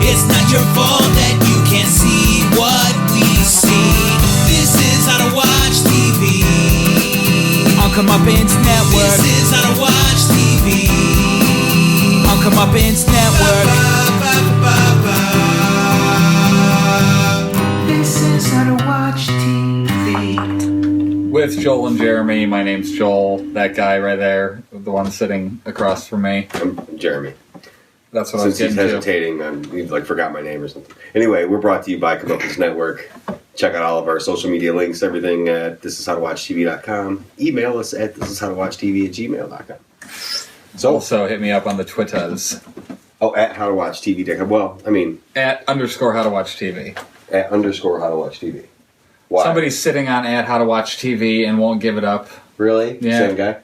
It's not your fault that you can't see what we see. This is How to Watch TV on Comeuppance Network. This is How to Watch TV on Comeuppance Network. This is How to Watch TV. With Joel and Jeremy, my name's Joel. That guy right there, the one sitting across from me. I'm Jeremy. That's what I was Since getting he's hesitating, he forgot my name or something. Anyway, we're brought to you by Comeuppance Network. Check out all of our social media links, everything at thisishowtowatchtv.com. Email us at thisishowtowatchtv@gmail.com. So also hit me up on the Twitters. Oh, at howtowatchtv.com. Well, I mean... At _ How to Watch TV. At _ How to Watch TV. Why? Somebody's sitting on at How to Watch TV and won't give it up. Really? Yeah. Same guy?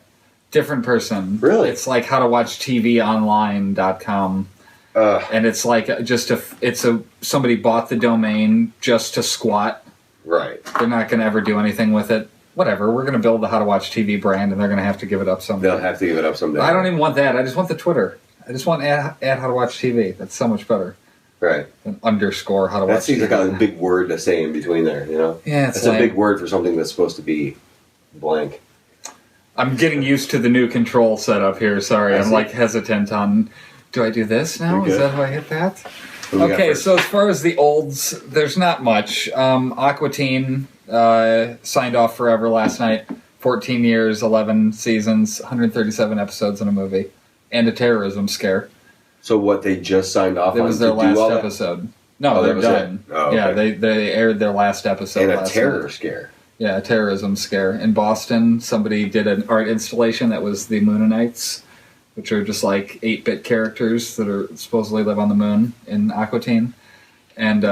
Different person. Really? It's like howtowatchtvonline.com. And it's like somebody bought the domain just to squat. Right. They're not going to ever do anything with it. Whatever. We're going to build the How to Watch TV brand, and they're going to have to give it up someday. They'll have to give it up someday. I don't even want that. I just want the Twitter. I just want at How to Watch TV. That's so much better. Right. Than _ How to Watch TV. That seems like a big word to say in between there, you know? Yeah, it's That's a big word for something that's supposed to be blank. I'm getting used to the new control setup here. Sorry, I'm like hesitant on... Do I do this now? Is that how I hit that? Okay, so as far as the olds, there's not much. Aqua Teen signed off forever last night. 14 years, 11 seasons, 137 episodes in a movie. And a terrorism scare. So what, they just signed off on? It was their last episode. No, they're done. Oh, okay. Yeah, they aired their last episode and last a terror night. scare. Yeah, a terrorism scare. In Boston, somebody did an art installation that was the Moonanites, which are just like 8-bit characters that are supposedly live on the moon in Aqua Teen. And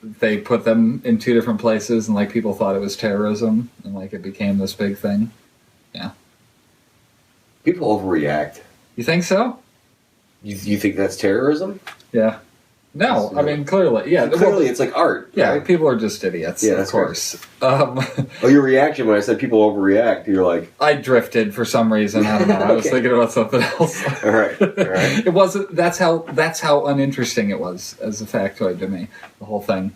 they put them in 2 different places, and like people thought it was terrorism, and like it became this big thing. Yeah. People overreact. You think so? You think that's terrorism? Yeah. No, I mean, clearly, yeah. Clearly, it's like art. Yeah, right? people are just idiots, yeah, of course. Oh, your reaction when I said people overreact, you're like... I drifted for some reason. I don't know. I was thinking about something else. All right. It wasn't. That's how uninteresting it was as a factoid to me. The whole thing.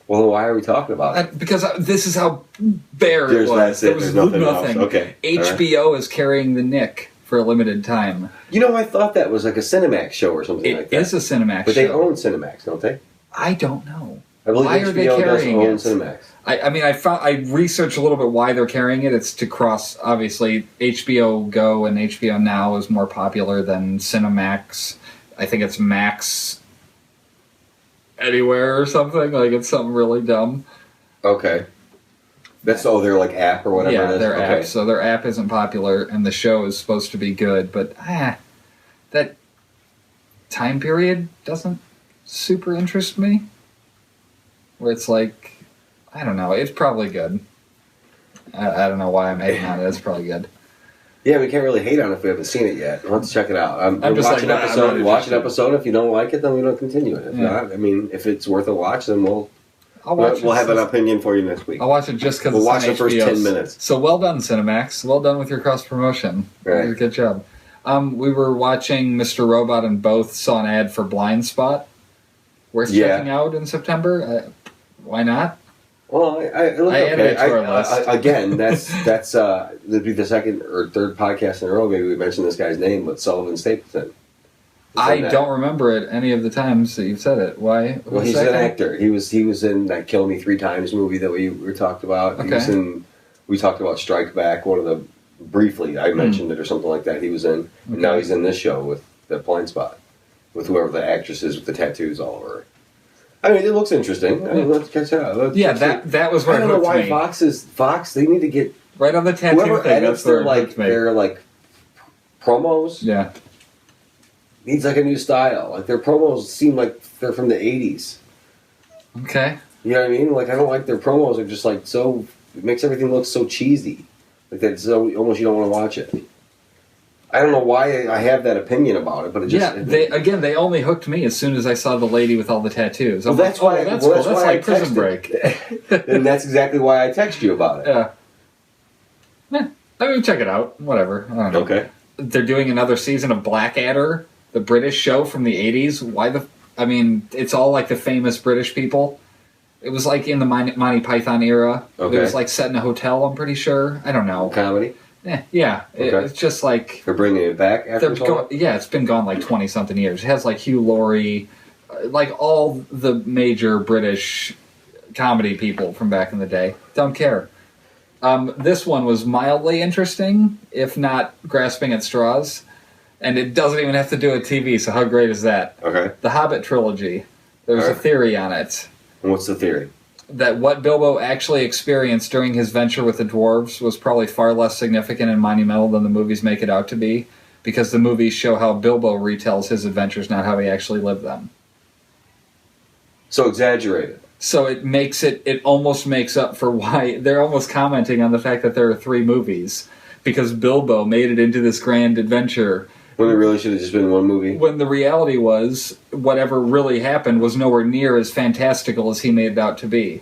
Well, why are we talking about it? Because this is how bare it was. That's it. There was There's nothing else. nothing. Okay. HBO is carrying the Nick for a limited time. You know, I thought that was like a Cinemax show or something like that. It is a Cinemax show. But they own Cinemax, don't they? I don't know. I believe why HBO are they carrying does own Cinemax. I mean, I researched a little bit why they're carrying it. It's to cross, obviously, HBO Go and HBO Now is more popular than Cinemax. I think it's Max Anywhere or something. Like, it's something really dumb. Okay. They're like app or whatever yeah, it is? Their app. So their app isn't popular, and the show is supposed to be good, but that time period doesn't super interest me. Where it's like, I don't know, it's probably good. I don't know why I'm hating on it. It's probably good. Yeah, we can't really hate on it if we haven't seen it yet. Let's check it out. I'm just watch like, an episode. Watch an episode. If you don't like it, then we don't continue it. If not, I mean, if it's worth a watch, then we'll have an opinion for you next week. I'll watch it just because we'll it's watch the first 10 minutes. So well done, Cinemax. Well done with your cross promotion. Right. Good job. We were watching Mr. Robot and both saw an ad for Blind Spot. Worth checking out in September. Why not? Well, I added it to our list. Again, that'd be the second or third podcast in a row. Maybe we mentioned this guy's name, but Sullivan Stapleton. I don't remember it any of the times that you've said it. Why? Well, he's an actor. He was in that "Kill Me 3 Times" movie that we talked about. Okay. He was in. We talked about Strike Back. One of the briefly I mentioned it or something like that. He was in. And now he's in this show with the Blind Spot, with whoever the actress is with the tattoos all over her. I mean, it looks interesting. I mean, let's catch it out. That was where I don't know why Fox. They need to get right on the tattoo whoever thing. edits their promos. Yeah, needs like a new style. Like their promos seem like they're from the '80s. Okay. You know what I mean? Like I don't like their promos. Are just like so. It makes everything look so cheesy. Like that's so almost you don't want to watch it. I don't know why I have that opinion about it, but it just... They only hooked me as soon as I saw the lady with all the tattoos. Well, that's why... That's cool. That's like Prison Break. And that's exactly why I text you about it. Yeah. I mean, check it out. Whatever. I don't know. Okay. They're doing another season of Blackadder, the British show from the 80s. Why the I mean, it's all like the famous British people. It was like in the Monty Python era. Okay. It was like set in a hotel, I'm pretty sure. I don't know. Comedy? Yeah. Okay. It's just like... They're bringing it back after it's been gone like 20-something years. It has like Hugh Laurie, like all the major British comedy people from back in the day. Don't care. This one was mildly interesting, if not grasping at straws. And it doesn't even have to do with TV, so how great is that? Okay. The Hobbit trilogy. There's a theory on it. And what's the theory? That what Bilbo actually experienced during his venture with the dwarves was probably far less significant and monumental than the movies make it out to be, because the movies show how Bilbo retells his adventures, not how he actually lived them. So exaggerated. So it almost makes up for why they're almost commenting on the fact that there are 3 movies, because Bilbo made it into this grand adventure. When it really should have just been one movie. When the reality was, whatever really happened was nowhere near as fantastical as he made it out to be.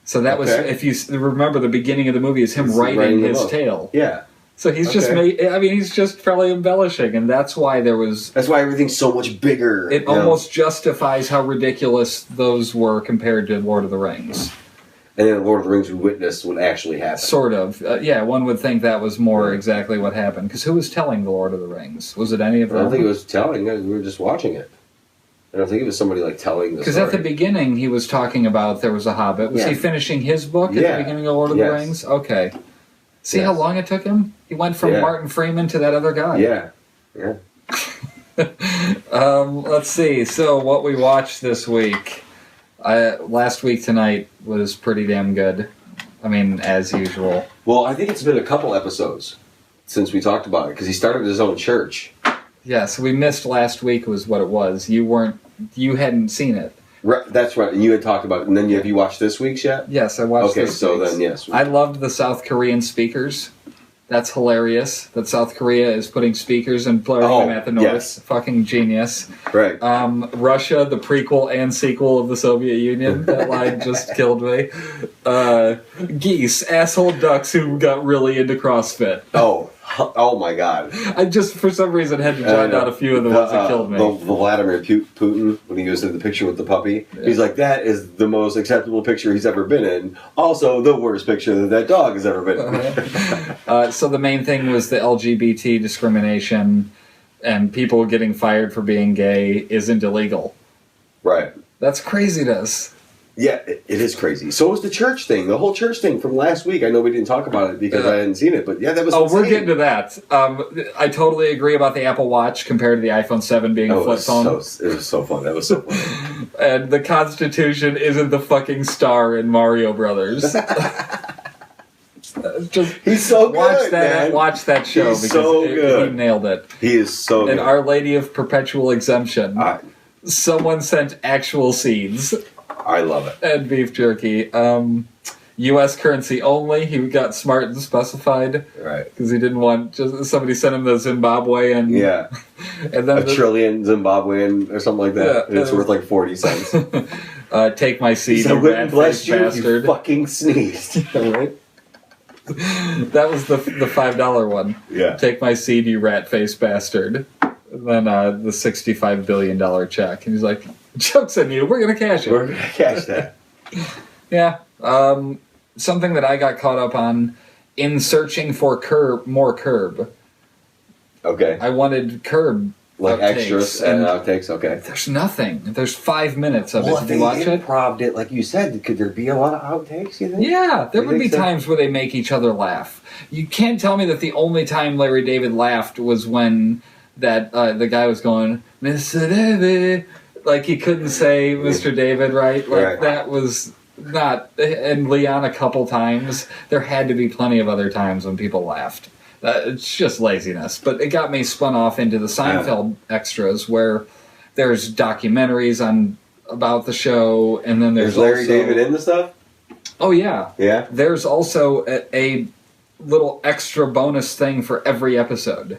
So that was, if you remember, the beginning of the movie is him writing his tale. Yeah. So he's he's just probably embellishing, and that's why That's why everything's so much bigger. It almost justifies how ridiculous those were compared to Lord of the Rings. And then Lord of the Rings we witnessed what actually happened. Sort of. One would think that was more exactly what happened. Because who was telling the Lord of the Rings? Was it any of them? I don't think it was telling. We were just watching it. I don't think it was somebody like telling the story. Because at the beginning he was talking about there was a Hobbit. Was he finishing his book at the beginning of Lord of the Rings? Okay. See how long it took him? He went from Martin Freeman to that other guy. Yeah. Let's see. So what we watched this week... last week tonight was pretty damn good. I mean, as usual. Well, I think it's been a couple episodes since we talked about it, because he started his own church. Yeah, so we missed last week was what it was. You hadn't seen it. Right, that's right. And you had talked about it. And then have you watched this week's yet? Yes, I watched this week's. Okay, so then, yes. I loved the South Korean speakers. That's hilarious that South Korea is putting speakers and playing them at the North. Yes. Fucking genius. Right. Russia, the prequel and sequel of the Soviet Union. That line just killed me. Geese, asshole ducks who got really into CrossFit. Oh my God. I just, for some reason, had to jot out a few of the ones that killed me. The Vladimir Putin, when he goes to the picture with the puppy, he's like, that is the most acceptable picture he's ever been in. Also, the worst picture that dog has ever been in. So the main thing was the LGBT discrimination, and people getting fired for being gay isn't illegal. Right. That's craziness. Yeah, it is crazy. So was the church thing, the whole church thing from last week. I know we didn't talk about it because I hadn't seen it, but yeah, that was insane. We're getting to that. I totally agree about the Apple Watch compared to the iPhone 7 being a flip phone. It was so fun. That was so fun. And the Constitution isn't the fucking star in Mario Brothers. He's so good, man. Watch that show. He's so good. He nailed it. He is so good. And Our Lady of Perpetual Exemption. Someone sent actual seeds. I love it. And beef jerky. U.S. currency only. He got smart and specified. Right. Because he didn't want... somebody sent him the Zimbabwean... Yeah. And then trillion Zimbabwean or something like that. Yeah, and it's worth like 40 cents. Take my seed, so you rat-faced bastard. You fucking sneezed. Right? That was the $5 one. Yeah. Take my seed, you rat-faced bastard. And then the $65 billion check. And he's like, joke's on you, we're going to cash it. We're going to cash that. Yeah. Something that I got caught up on in searching for more Curb. Okay. I wanted Curb like extras and outtakes, okay. There's nothing. There's 5 minutes of it. Did you watch it? Improv'd it, like you said, could there be a lot of outtakes, you think? Yeah, there would be times where they make each other laugh. You can't tell me that the only time Larry David laughed was when that the guy was going, Mr. David, like he couldn't say Mr. David, right? Like that was not, and Leon a couple times. There had to be plenty of other times when people laughed. It's just laziness. But it got me spun off into the Seinfeld extras where there's documentaries about the show, and then there's Larry David in the stuff? Oh, yeah. Yeah? There's also a little extra bonus thing for every episode.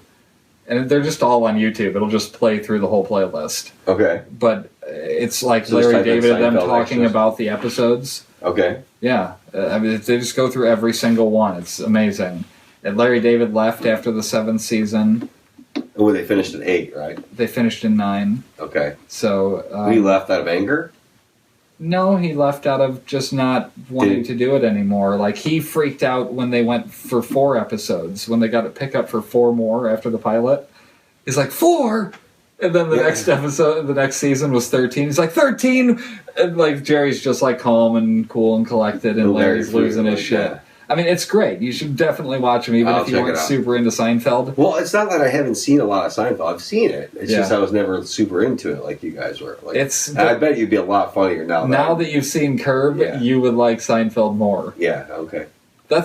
And they're just all on YouTube. It'll just play through the whole playlist. Okay. But it's like Larry David and them talking about the episodes. Okay. Yeah. I mean, they just go through every single one. It's amazing. And Larry David left after the 7th season. Well, they finished at 8, right? They finished in 9. Okay. So he left out of anger? No, he left out of just not wanting to do it anymore. Like, he freaked out when they went for 4 episodes, when they got a pickup for 4 more after the pilot. He's like, 4? And then the next episode, the next season was 13. He's like, 13? And, like, Jerry's just, like, calm and cool and collected, and Larry's losing his shit. Yeah. I mean, it's great. You should definitely watch him, even if you weren't super into Seinfeld. Well, it's not that I haven't seen a lot of Seinfeld. I've seen it. It's just I was never super into it like you guys were. Like, I bet you'd be a lot funnier now. Now that you've seen Curb, you would like Seinfeld more. Yeah, okay.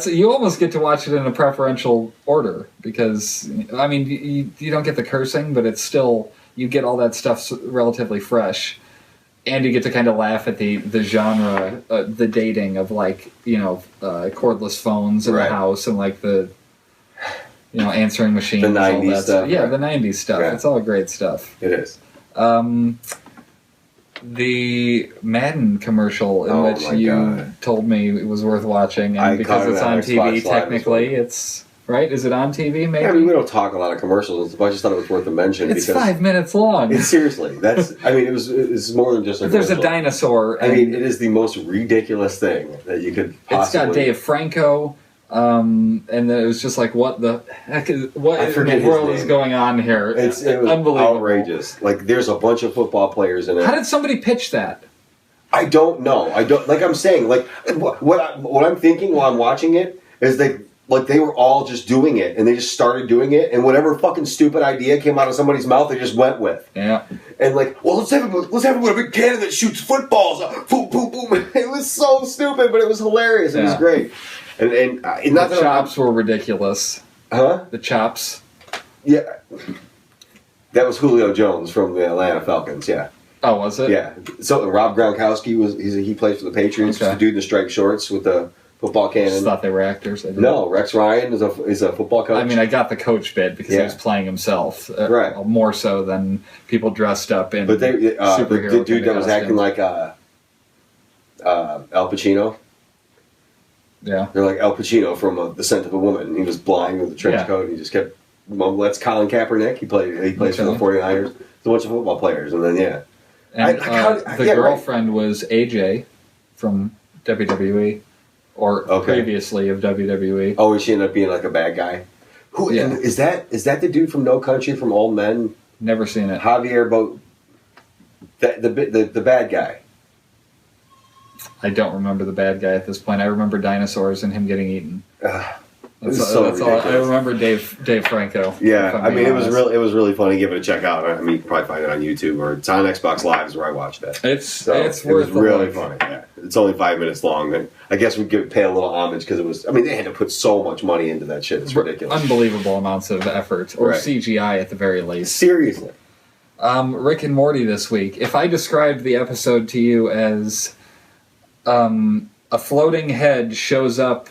You almost get to watch it in a preferential order because, I mean, you don't get the cursing, but it's still, you get all that stuff relatively fresh. And you get to kind of laugh at the genre, the dating of, like, cordless phones in the house and, like, the, answering machines. The 90s all that stuff. Yeah, the 90s stuff. Yeah. It's all great stuff. It is. The Madden commercial in which you told me it was worth watching, and because it's on TV, technically, it's... Right? Is it on TV, maybe? Yeah, I mean, we don't talk a lot of commercials, but I just thought it was worth a mention. It's 5 minutes long. Seriously. It's more than just a There's a dinosaur. I mean, it is the most ridiculous thing that you could possibly... It's got Dave Franco, and it was just like, what the heck in the world is going on here? It was unbelievable. Outrageous. Like, there's a bunch of football players in it. How did somebody pitch that? I don't know. Like I'm saying, like, what I'm thinking while I'm watching it is they were all just doing it, and they just started doing it, and whatever fucking stupid idea came out of somebody's mouth, they just went with. Yeah. And like, well, let's have a big cannon that shoots footballs. Boom, boom, boom. It was so stupid, but it was hilarious. It was great. And not the chops were ridiculous. Huh? The chops. Yeah. That was Julio Jones from the Atlanta Falcons. Yeah. Oh, was it? Yeah. So Rob Gronkowski he played for the Patriots. Okay. The dude in the striped shorts with the football cannon. I just thought they were actors. No, Rex Ryan is a football coach. I mean, I got the coach bit because he was playing himself, right? More so than people dressed up in. But the dude that was acting like Al Pacino. Yeah, they're like Al Pacino from The Scent of a Woman. He was blind with a trench coat. And he just kept mumbling. That's Colin Kaepernick. He plays for the 49ers. It's a bunch of football players, and then and the girlfriend was AJ from WWE. Or previously of WWE. Oh, she ended up being like a bad guy. Who is that? Is that the dude from No Country from Old Men? Never seen it. Javier the bad guy. I don't remember the bad guy at this point. I remember dinosaurs and him getting eaten. That's all. I remember Dave Franco. Yeah, I mean, it was really funny. Give it a check out. I mean, you can probably find it on YouTube or it's on Xbox Live is where I watched that. It's worth it was really funny. Yeah, it's only 5 minutes long. And I guess we could pay a little homage because it was. I mean, they had to put so much money into that shit. It's ridiculous. Unbelievable amounts of effort or CGI at the very least. Seriously. Rick and Morty this week. If I described the episode to you as a floating head shows up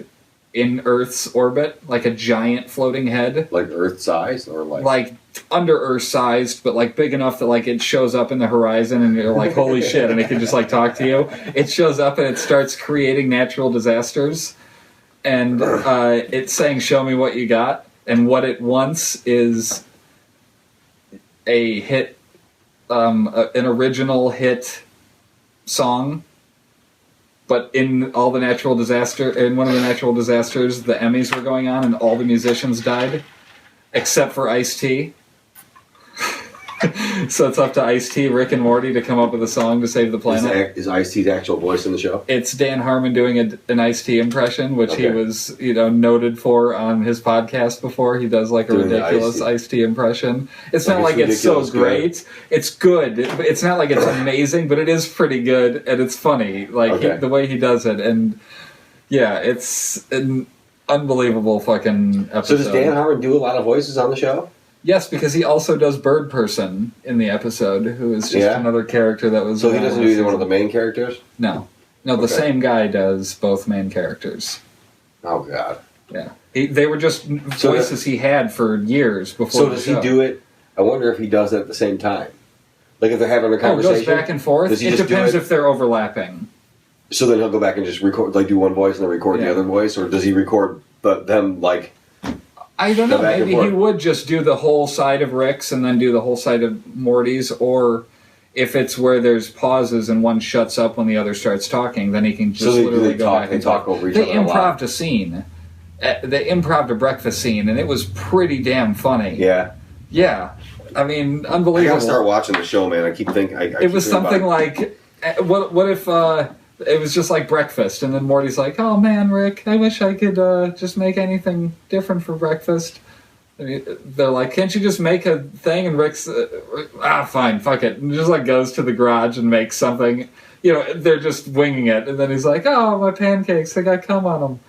in Earth's orbit, like a giant floating head. Like Earth size or like... Like under Earth sized, but like big enough that like it shows up in the horizon and you're like, holy shit, and it can just like talk to you. It shows up and it starts creating natural disasters. And it's saying, show me what you got. And what it wants is a hit, an original hit song. But in all the natural disaster, in one of the natural disasters, the Emmys were going on and all the musicians died, except for Ice-T. So it's up to Ice-T, Rick and Morty to come up with a song to save the planet. Is Ice-T's actual voice in the show? It's Dan Harmon doing an Ice-T impression, which he was, noted for on his podcast before. He does like a ridiculous Ice-T impression. It's not like it's so great. It's good. It's not like it's amazing, but it is pretty good and it's funny. Like the way he does it, and it's an unbelievable fucking episode. So does Dan Harmon do a lot of voices on the show? Yes, because he also does Bird Person in the episode, who is just another character that was... So he doesn't do either one of the main characters? No. No, the same guy does both main characters. Oh, God. Yeah. They were just voices he had for years before So does he do it... I wonder if he does it at the same time. Like if they're having a conversation... It goes back and forth? It depends if they're overlapping. So then he'll go back and just record, like do one voice and then record the other voice? Or does he record them, like... I don't know. Maybe he would just do the whole side of Rick's and then do the whole side of Morty's, or if it's where there's pauses and one shuts up when the other starts talking, then he can just literally go back and talk over each other. They improv'd a scene. They improv'd a breakfast scene, and it was pretty damn funny. Yeah. Yeah. I mean, unbelievable. I gotta start watching the show, man. I keep thinking. It was something like, what if it was just like breakfast, and then Morty's like, "Oh man, Rick, I wish I could just make anything different for breakfast." They're like, "Can't you just make a thing?" And Rick's, fine, fuck it. And just like goes to the garage and makes something. You know, they're just winging it. And then he's like, "Oh, my pancakes, they got cum on them."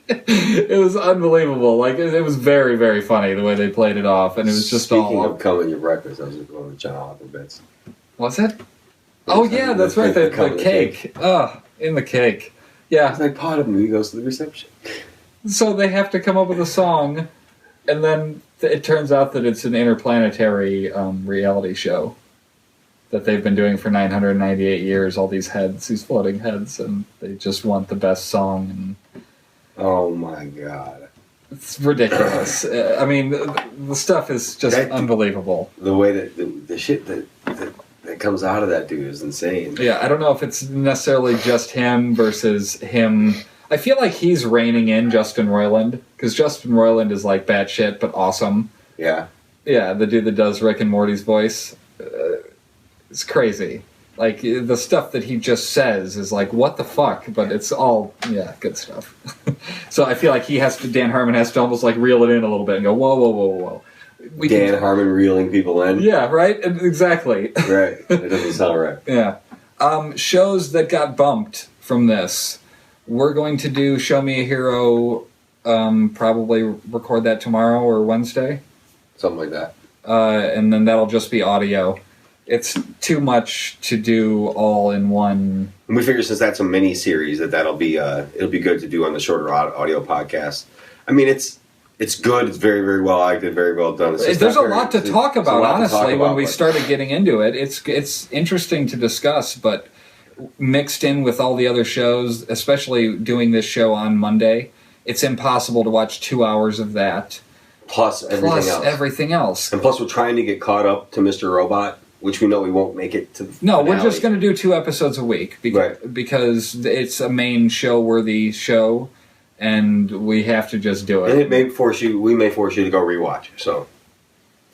It was unbelievable. Like, it was very, very funny the way they played it off. And it was just Speaking of cum in your breakfast, I was going with John Oliver bits. Was it? Oh, yeah, that's right. The cake. Oh, in the cake. Yeah. It's like part of him. He goes to the reception. So they have to come up with a song, and then it turns out that it's an interplanetary reality show that they've been doing for 998 years, all these heads, these floating heads, and they just want the best song. And oh, my God. It's ridiculous. I mean, the stuff is just unbelievable. The way that the shit that comes out of that dude is insane. Yeah, I don't know if it's necessarily just him versus him. I feel like he's reining in Justin Roiland, because Justin Roiland is like batshit, but awesome. Yeah. Yeah, the dude that does Rick and Morty's voice. It's crazy. Like, the stuff that he just says is like, what the fuck? But it's all, good stuff. So I feel like Dan Harmon has to almost like reel it in a little bit and go, whoa, whoa, whoa, whoa. Dan Harmon reeling people in? Yeah, right? Exactly. Right. It doesn't sound right. Yeah. Shows that got bumped from this. We're going to do Show Me a Hero, probably record that tomorrow or Wednesday. Something like that. And then that'll just be audio. It's too much to do all in one. And we figure since that's a mini series that'll be it'll be good to do on the shorter audio podcast. I mean, it's good. It's very, very well acted, very well done. There's a lot to talk about, honestly, when we started getting into it. It's interesting to discuss, but mixed in with all the other shows, especially doing this show on Monday, it's impossible to watch 2 hours of that. Plus everything else. And plus we're trying to get caught up to Mr. Robot, which we know we won't make it to the finale. We're just going to do 2 episodes a week because it's a main show-worthy show, and we have to just do it. And we may force you to go rewatch it, so.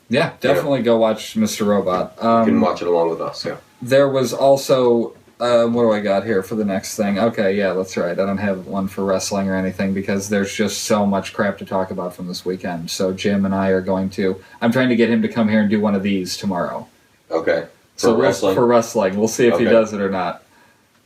Yeah, definitely go watch Mr. Robot. You can watch it along with us, yeah. There was also... what do I got here for the next thing? Okay, yeah, that's right. I don't have one for wrestling or anything because there's just so much crap to talk about from this weekend. So Jim and I are going to... I'm trying to get him to come here and do one of these tomorrow. Okay. For wrestling. We'll see if he does it or not.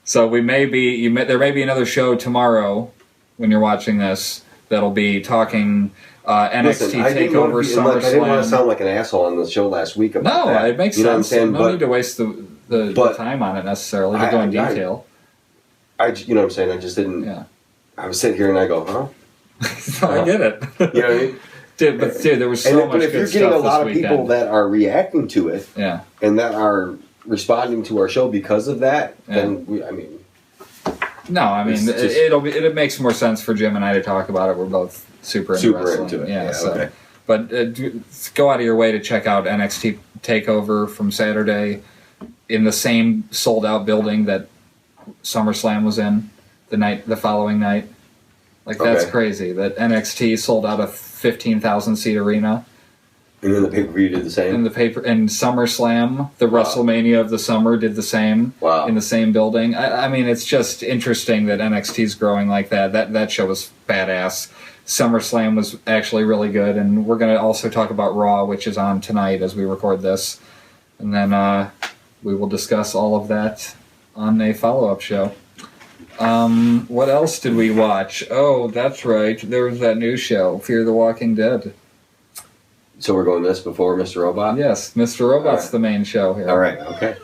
So there may be another show tomorrow when you're watching this that'll be talking NXT TakeOver SummerSlam. I didn't want to sound like an asshole on the show last week about that. No, it makes sense. No need to waste the time on it necessarily to go in detail. You know what I'm saying? I just didn't. Yeah. I was sitting here and I go, huh? I get it. You know what I mean? Dude, there was so much good stuff this weekend. But if you're getting a lot of people that are reacting to it, and that are responding to our show because of that, then it makes more sense for Jim and I to talk about it. We're both super into it. Yeah, so. Okay. But go out of your way to check out NXT TakeOver from Saturday in the same sold-out building that SummerSlam was in the following night. Like, that's crazy. That NXT sold out a 15,000-seat arena. And then the pay-per-view did the same? And SummerSlam, the WrestleMania of the summer, did the same in the same building. I mean, it's just interesting that NXT's growing like that. That show was badass. SummerSlam was actually really good. And we're going to also talk about Raw, which is on tonight as we record this. And then we will discuss all of that on a follow-up show. What else did we watch? Oh, that's right. There was that new show, Fear the Walking Dead. So we're going this before Mr. Robot? Yes, Mr. Robot's the main show here. All right, okay.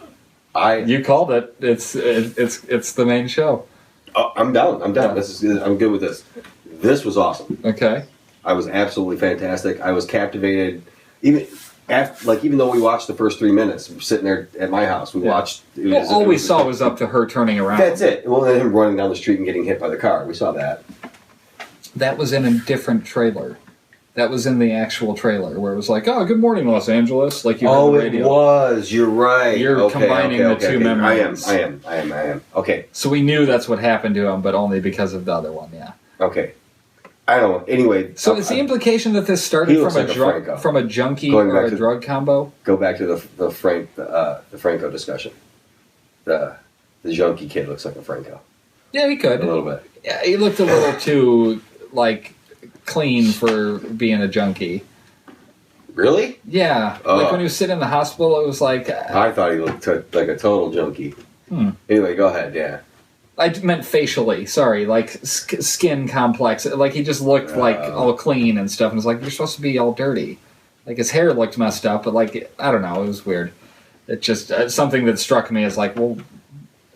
You called it. It's the main show. Oh, I'm down. I'm good with this. This was awesome. Okay. I was absolutely fantastic. I was captivated. Even though we watched the first 3 minutes, sitting there at my house, we watched. All we saw was up to her turning around. That's it. Well, then him running down the street and getting hit by the car. We saw that. That was in a different trailer. That was in the actual trailer where it was like, "Oh, good morning, Los Angeles." Like you heard the radio. It was. You're right. You're combining the two memories. I am. Okay. So we knew that's what happened to him, but only because of the other one. Yeah. Okay. I don't know. Anyway. So is the implication that this started from a junkie or a drug combo? Go back to the Franco discussion. The junkie kid looks like a Franco. Yeah, he could. A little bit. Yeah, he looked a little too clean for being a junkie. Really? Yeah. Like when he was sitting in the hospital, it was like... I thought he looked like a total junkie. Anyway, go ahead, yeah. I meant facially, sorry, like skin complex. Like he just looked like all clean and stuff, and it's like, you're supposed to be all dirty. Like his hair looked messed up, but like, I don't know, it was weird. It just, something that struck me as like, well,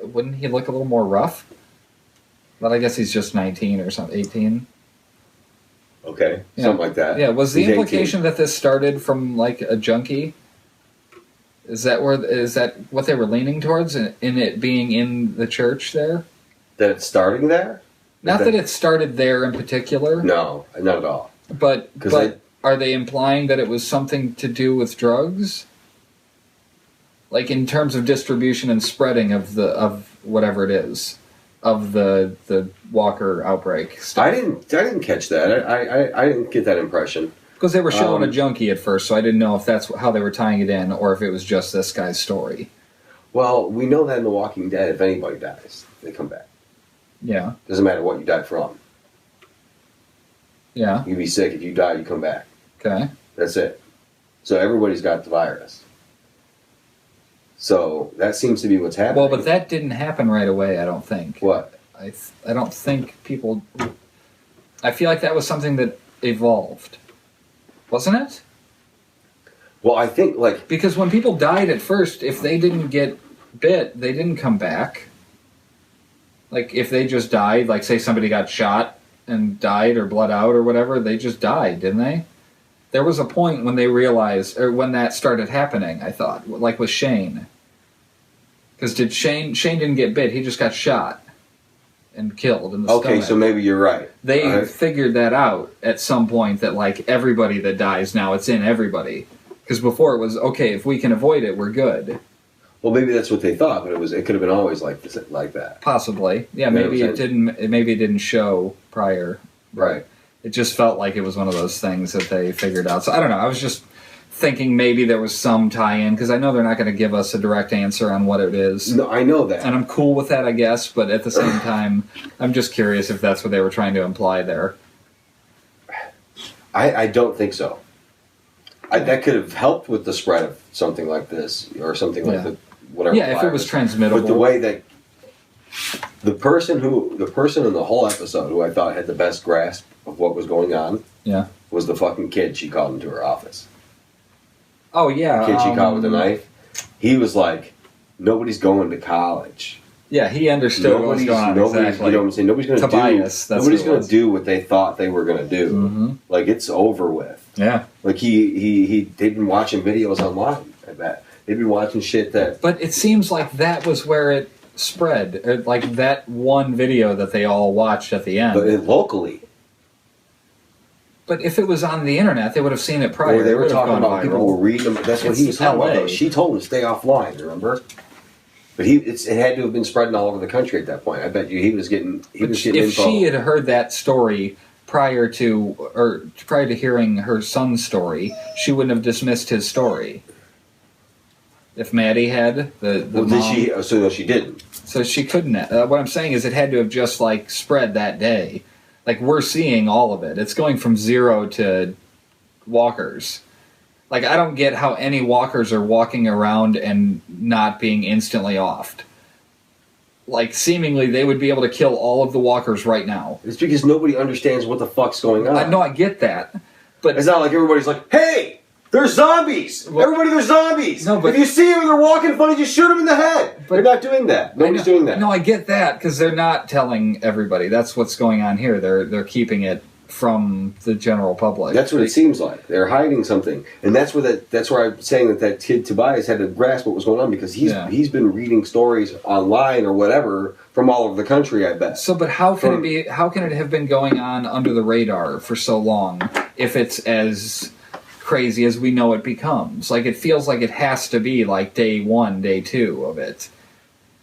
wouldn't he look a little more rough? But I guess he's just 19 or something, 18. Okay, something like that. Yeah, was the implication 18. That this started from like a junkie? Is that what they were leaning towards in it being in the church there? That it's starting there? Not that it started there in particular. No, not at all. But are they implying that it was something to do with drugs? Like in terms of distribution and spreading of whatever it is. Of the Walker outbreak stuff. I didn't catch that. I didn't get that impression. Because they were showing a junkie at first, so I didn't know if that's how they were tying it in, or if it was just this guy's story. Well, we know that in The Walking Dead, if anybody dies, they come back. Yeah. Doesn't matter what you died from. Yeah. You can be sick. If you die, you come back. Okay. That's it. So everybody's got the virus. So that seems to be what's happening. Well, but that didn't happen right away, I don't think. What? I don't think people... I feel like that was something that evolved. Wasn't it? Well, I think, because when people died at first, if they didn't get bit, they didn't come back. Like, if they just died, like, say somebody got shot and died or bled out or whatever, they just died, didn't they? There was a point when they realized, or when that started happening, I thought, like with Shane. Because Shane didn't get bit, he just got shot and killed in the stomach. Okay, so maybe you're right. They figured that out at some point, that like everybody that dies now, it's in everybody. Because before it was, okay, if we can avoid it, we're good. Well, maybe that's what they thought, but it could have been always like that. Possibly. Yeah, maybe it didn't show prior. Right. It just felt like it was one of those things that they figured out. So I don't know, I was just thinking maybe there was some tie-in, because I know they're not going to give us a direct answer on what it is. No, I know that. And I'm cool with that, I guess, but at the same time, I'm just curious if that's what they were trying to imply there. I don't think so. That could have helped with the spread of something like this, or something like whatever. Yeah, if it was transmittable. But the way that the person in the whole episode who I thought had the best grasp of what was going on was the fucking kid she called into her office. Oh, yeah. The kid she caught with a knife. He was like, nobody's going to college. Yeah, he understood what was going on, exactly. You know what I'm saying? Nobody's going to do what they thought they were going to do. Mm-hmm. Like, it's over with. Yeah. Like, they've been watching videos online, I bet. They've been watching shit that... But it seems like that was where it spread. Like, that one video that they all watched at the end. But locally. But if it was on the internet, they would have seen it prior. Or they were talking about people were reading them. That's what he was talking about. She told him to stay offline, remember? But it had to have been spreading all over the country at that point. I bet you he was getting info. If she had heard that story prior to hearing her son's story, she wouldn't have dismissed his story. If Maddie had the mom, did she? So no, she didn't. So she couldn't. What I'm saying is, it had to have just like spread that day. Like, we're seeing all of it. It's going from 0 to walkers. Like, I don't get how any walkers are walking around and not being instantly offed. Like, seemingly, they would be able to kill all of the walkers right now. It's because nobody understands what the fuck's going on. I get that. But it's not like everybody's like, hey, there's zombies! Everybody, there's zombies! No, but if you see them and they're walking funny, just shoot them in the head! But they're not doing that. Nobody's doing that. No, I get that, because they're not telling everybody. That's what's going on here. They're keeping it from the general public. That's what it seems like. They're hiding something, and that's where I'm saying that kid Tobias had to grasp what was going on, because he's been reading stories online or whatever from all over the country, I bet. So, but how can it have been going on under the radar for so long if it's as crazy as we know it becomes? Like, it feels like it has to be like day 1, day 2 of it.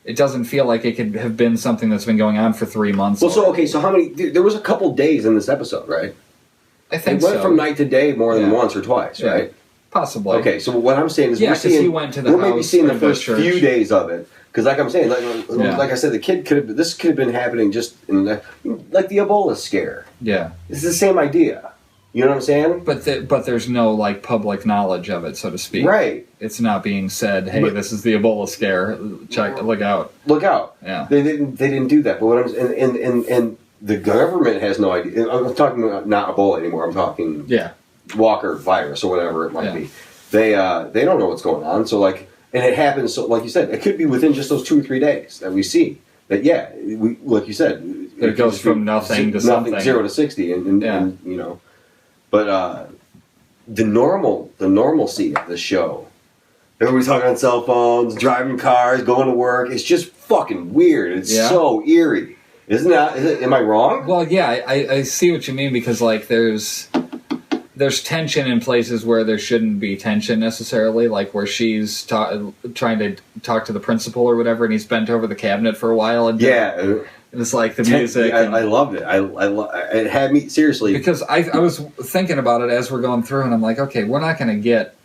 It doesn't feel like it could have been something that's been going on for 3 months. Well, so how many? There was a couple days in this episode, right? I think it went from night to day more than once or twice, right? Possibly. Okay, so what I'm saying is he went to the house. We're maybe seeing the first church. few days of it, because like I'm saying, like I said, the kid this could have been happening just in like the Ebola scare. Yeah, it's the same idea. You know what I'm saying? But there's no like public knowledge of it, so to speak. Right. It's not being said, "Hey, this is the Ebola scare. Look out." Look out. Yeah. They didn't do that. But what I'm and the government has no idea. I'm talking about not Ebola anymore. I'm talking Walker virus or whatever it might be. They don't know what's going on. So like, and it happens. So like you said, it could be within just those 2 or 3 days that we see. That we like you said, it goes from nothing to something, 0 to 60, and you know. But the normalcy of the show, everybody's talking on cell phones, driving cars, going to work. It's just fucking weird. It's so eerie, isn't that? Am I wrong? Well, yeah, I see what you mean, because like there's tension in places where there shouldn't be tension necessarily, like where she's trying to talk to the principal or whatever, and he's bent over the cabinet for a while, and and it's like the music. I loved it. It had me seriously, because I was thinking about it as we're going through, and I'm like, okay, we're not going to get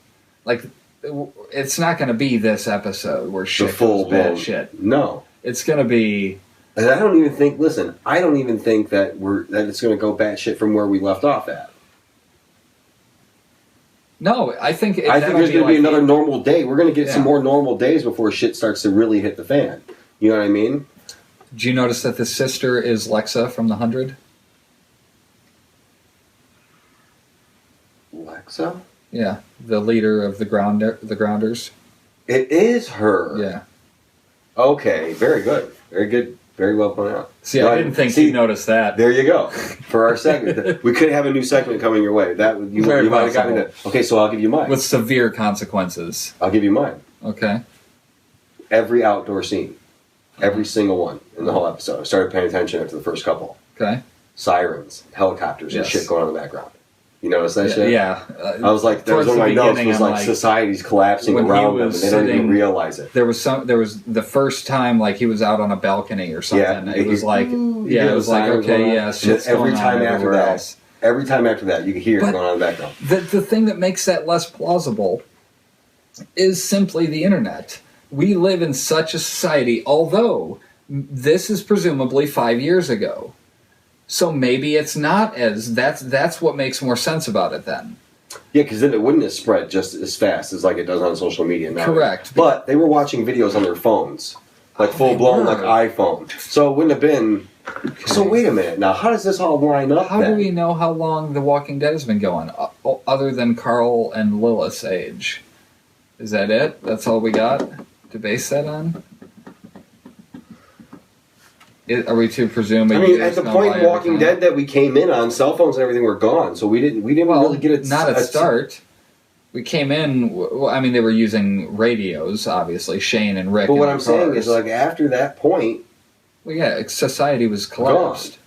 like it's not going to be this episode where shit goes bad shit. No, it's going to be. And I don't even think. Listen, I don't even think that it's going to go bad shit from where we left off at. No, I think there's going to be another normal day. We're going to get some more normal days before shit starts to really hit the fan. You know what I mean? Did you notice that the sister is Lexa from The 100? Lexa? Yeah, the leader of the Grounders. It is her. Yeah. Okay, very good. Very good. Very well pointed out. See, I didn't think you noticed that. There you go. For our segment. We could have a new segment coming your way. You might have gotten it. Okay, so I'll give you mine. With severe consequences. I'll give you mine. Okay. Every outdoor scene. Every single one in the whole episode. I started paying attention after the first couple. Okay. Sirens, helicopters, and shit going on in the background. You notice that shit? Yeah. I was like, there was one of my notes was like society's collapsing around them, and they don't even realize it. There was the first time like he was out on a balcony or something. Yeah, it was like, it was like, okay, yeah, shit's every going time on after everywhere that, else. Every time after that, you can hear it going on in the background. The thing that makes that less plausible is simply the internet. We live in such a society, although this is presumably 5 years ago. So maybe it's not as... That's what makes more sense about it then. Yeah, because then it wouldn't have spread just as fast as like it does on social media now. Correct. But they were watching videos on their phones. Like full-blown, like iPhone. So it wouldn't have been... Okay. So wait a minute. Now, how does this all line up How do we know how long The Walking Dead has been going? Other than Carl and Lilith's age. Is that it? That's all we got to base that on? Are we to presume? I mean, at the point in Walking Dead that we came in on, cell phones and everything were gone, so we didn't really get it. Not at start. We came in. Well, I mean, they were using radios, obviously. Shane and Rick. But what I'm saying is, like after that point, well, yeah, society was collapsed. Gone.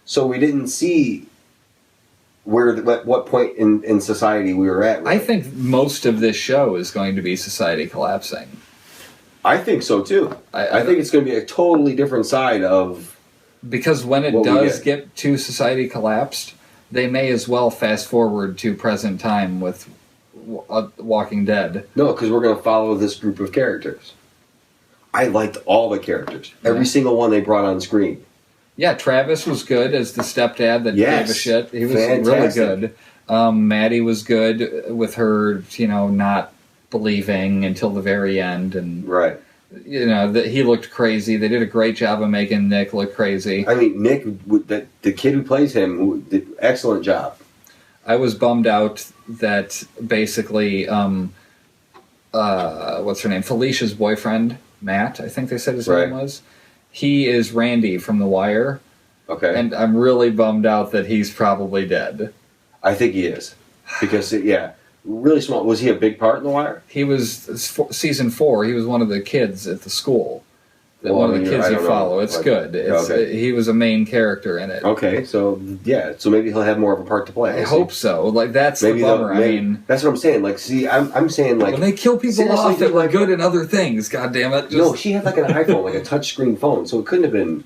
So we didn't see what point in society we were at. Really. I think most of this show is going to be society collapsing. I think so too. I think it's going to be a totally different side of... Because when it does get to society collapsed, they may as well fast forward to present time with Walking Dead. No, because we're going to follow this group of characters. I liked all the characters. Every single one they brought on screen. Yeah, Travis was good as the stepdad that gave a shit. He was fantastic. Really good. Maddie was good with her, not believing until the very end, and right, he looked crazy. They did a great job of making Nick look crazy. I mean, Nick, the kid who plays him, did an excellent job. I was bummed out that basically, what's her name? Felicia's boyfriend, Matt, I think they said his name was. He is Randy from The Wire, Okay. And I'm really bummed out that he's probably dead. I think he is. Because, really small. Was he a big part in The Wire? He was, season 4, he was one of the kids at the school. One of the kids you follow. It's good. He was a main character in it. Okay, so maybe he'll have more of a part to play. I hope so. Like, that's maybe the bummer. I mean, that's what I'm saying. Like, see, I'm saying, like, when they kill people off that were good in other things, God damn it! No, she had like an iPhone, like a touchscreen phone, so it couldn't have been.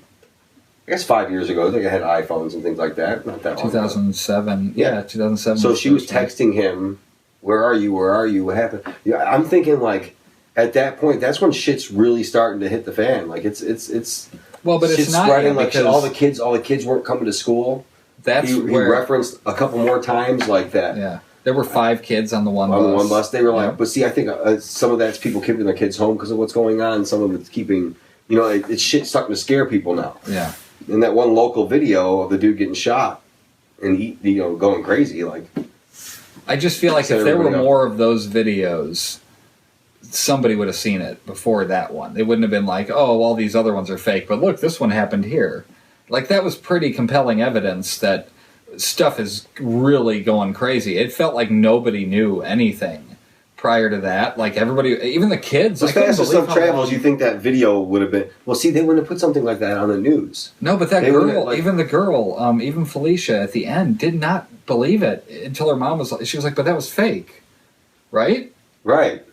I guess 5 years ago, they had iPhones and things like that. Not that long 2007. Yeah, 2007. So she was texting him, "Where are you? Where are you? What happened?" Yeah, I'm thinking like at that point, that's when shit's really starting to hit the fan. Like it's well, but it's not spreading. Like all the kids weren't coming to school. That's he where referenced a couple more times like that. Yeah, there were 5 kids on the one bus. On the one bus, they were like, but see, I think some of that's people keeping their kids home because of what's going on. Some of it's keeping, it's shit starting to scare people now. Yeah. In that one local video of the dude getting shot and going crazy, like I just feel like if there were more of those videos, somebody would have seen it before that one. They wouldn't have been like, oh, all these other ones are fake, but look, this one happened here. Like, that was pretty compelling evidence that stuff is really going crazy. It felt like nobody knew anything prior to that. Like, everybody, even the kids. As fast as stuff travels, you think that video would have been... Well, see, they wouldn't have put something like that on the news. No, but that girl, even the girl, even Felicia at the end, did not believe it until her mom was like... She was like, but that was fake. Right? Right.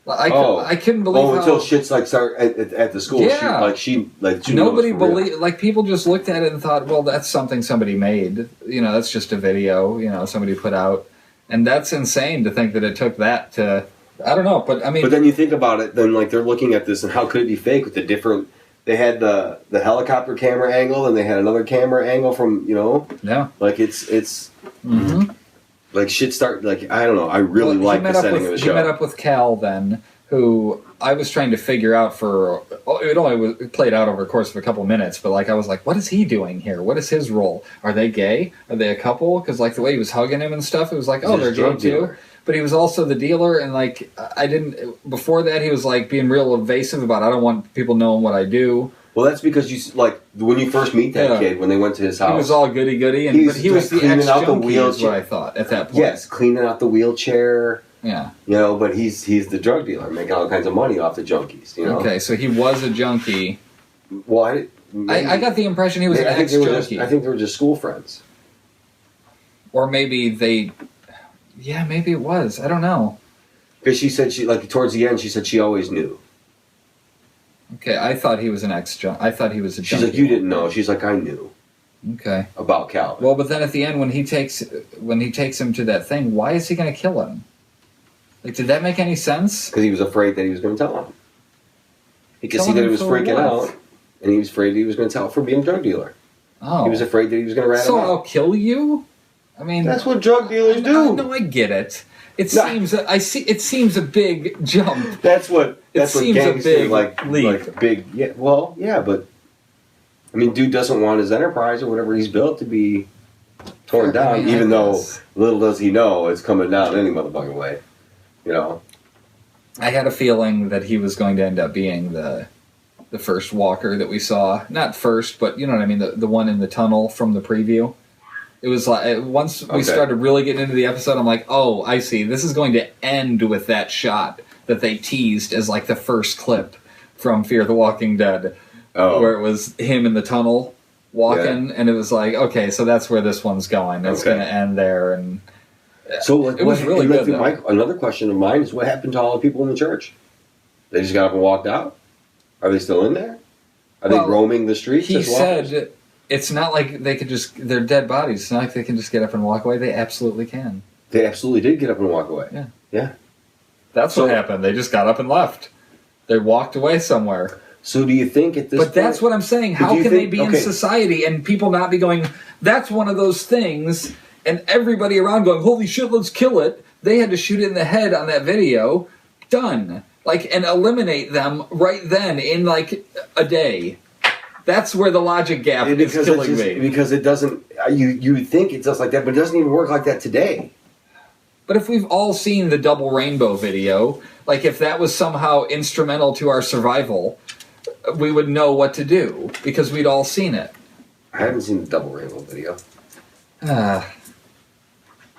I couldn't believe how... until shit's like start at the school. Yeah. She nobody believed... Like, people just looked at it and thought, well, that's something somebody made. That's just a video, somebody put out. And that's insane to think that it took that to... I don't know, but I mean... But then you think about it, then like they're looking at this and how could it be fake with the different... They had the helicopter camera angle and they had another camera angle from, Yeah. Like it's... Mm-hmm. Like shit start... Like, I don't know. I really like the setting of the show. He met up with Cal then, who I was trying to figure out for... It played out over the course of a couple minutes, but like I was like, what is he doing here? What is his role? Are they gay? Are they a couple? Because like the way he was hugging him and stuff, it was like, oh, they're gay too. But he was also the dealer, and like before that he was like being real evasive about, I don't want people knowing what I do. Well, that's because when you first meet that kid, when they went to his house, he was all goody, but he was the ex-junkie, is what I thought at that point. Yes, cleaning out the wheelchair. Yeah. But he's the drug dealer, making all kinds of money off the junkies. Okay, so he was a junkie. Well, I got the impression he was an ex-junkie. I think they were just school friends. Or maybe they... Yeah, maybe it was. I don't know. Because she said towards the end, she said she always knew. Okay, I thought he was an ex-junkie. I thought he was a junkie. She's like, you didn't know. She's like, I knew. Okay. About Calvin. Well, but then at the end, when he takes him to that thing, why is he going to kill him? Like, did that make any sense? Because he was afraid that he was going to tell him. Because he said he was freaking out, and he was afraid he was going to tell for being a drug dealer. Oh. He was afraid that he was going to rat him out. So I'll kill you? I mean, that's what drug dealers do. No, I get it. It seems a big jump. That's what gangster leap. Big. Yeah. Well, yeah, but I mean, dude doesn't want his enterprise or whatever he's built to be torn down. Even though little does he know it's coming down any motherfucking way. I had a feeling that he was going to end up being the first walker that we saw. Not first, but you know what I mean. The one in the tunnel from the preview. It was like, once we started really getting into the episode, I'm like, oh, I see. This is going to end with that shot that they teased as like the first clip from Fear the Walking Dead, where it was him in the tunnel walking, and it was like, okay, so that's where this one's going. It's going to end there, and so it was really good. Another question of mine is, what happened to all the people in the church? They just got up and walked out? Are they still in there? Are they roaming the streets? He said... It's not like they could they're dead bodies. It's not like they can just get up and walk away. They absolutely can. They absolutely did get up and walk away. Yeah. Yeah. That's what happened. They just got up and left. They walked away somewhere. So do you think at this point... But that's what I'm saying. How can they be in society and people not be going, that's one of those things, and everybody around going, holy shit, let's kill it. They had to shoot it in the head on that video. Done. And eliminate them right then in a day. That's where the logic gap is killing me. Because it doesn't... You think it's just like that, but it doesn't even work like that today. But if we've all seen the Double Rainbow video, if that was somehow instrumental to our survival, we would know what to do, because we'd all seen it. I haven't seen the Double Rainbow video. Ah.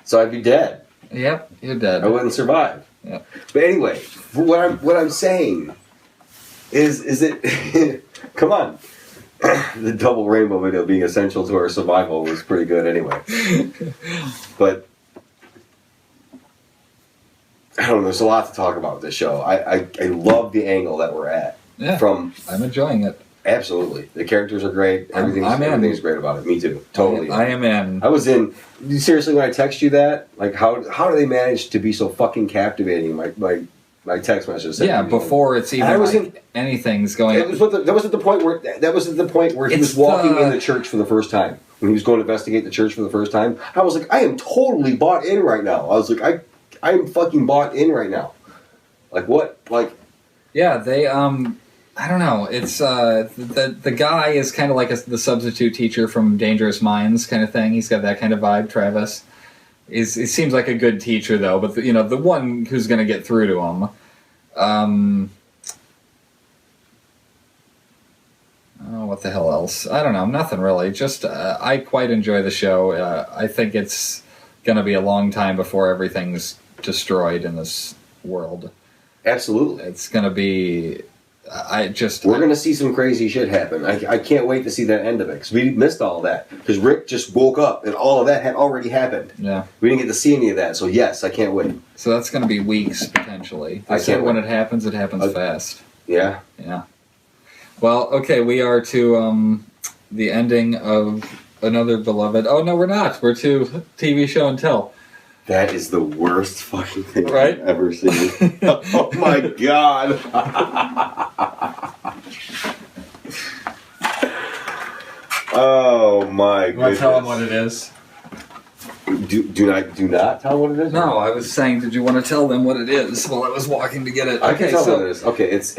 So I'd be dead. Yep, you're dead. I wouldn't survive. Yep. But anyway, what I'm saying is that come on. The Double Rainbow video being essential to our survival was pretty good anyway. But I don't know, there's a lot to talk about with this show. I love the angle that we're at. Yeah, I'm enjoying it. Absolutely. The characters are great. Everything's great about it. Me too. Totally. I am in. I was in. Seriously, when I text you that, like, how do they manage to be so fucking captivating? My text message said, yeah, before it's even anything's going. That was at the point where he was walking in the church for the first time. When he was going to investigate the church for the first time, I was like, I am totally bought in right now. I was like, I am fucking bought in right now. Like what? Like, yeah, they I don't know. It's the guy is kind of like the substitute teacher from Dangerous Minds kind of thing. He's got that kind of vibe. Travis, he seems like a good teacher though. But the one who's going to get through to him. Oh, what the hell else? I don't know. Nothing really. Just I quite enjoy the show. I think it's going to be a long time before everything's destroyed in this world. Absolutely, it's going to be. We're going to see some crazy shit happen. I can't wait to see that end of it because we missed all of that because Rick just woke up and all of that had already happened. Yeah, we didn't get to see any of that. So yes, I can't wait. So that's going to be weeks potentially. I said when it happens fast. Yeah. Yeah. Well, okay, we are to the ending of another beloved. Oh no, we're not. We're to TV Show and Tell. That is the worst fucking thing right? I've ever seen. Oh my god. Oh my goodness. You want to tell them what it is? Do not tell them what it is? No, I was saying, did you want to tell them what it is while I was walking to get it? I can tell them what it is. Okay, it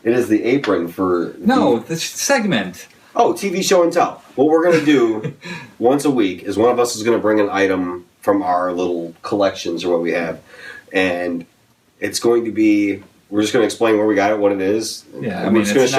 is the apron for... No, the segment. Oh, TV Show and Tell. What we're going to do once a week is one of us is going to bring an item from our little collections or what we have. And it's going to be... We're just going to explain where we got it, what it is. Yeah, we're just going to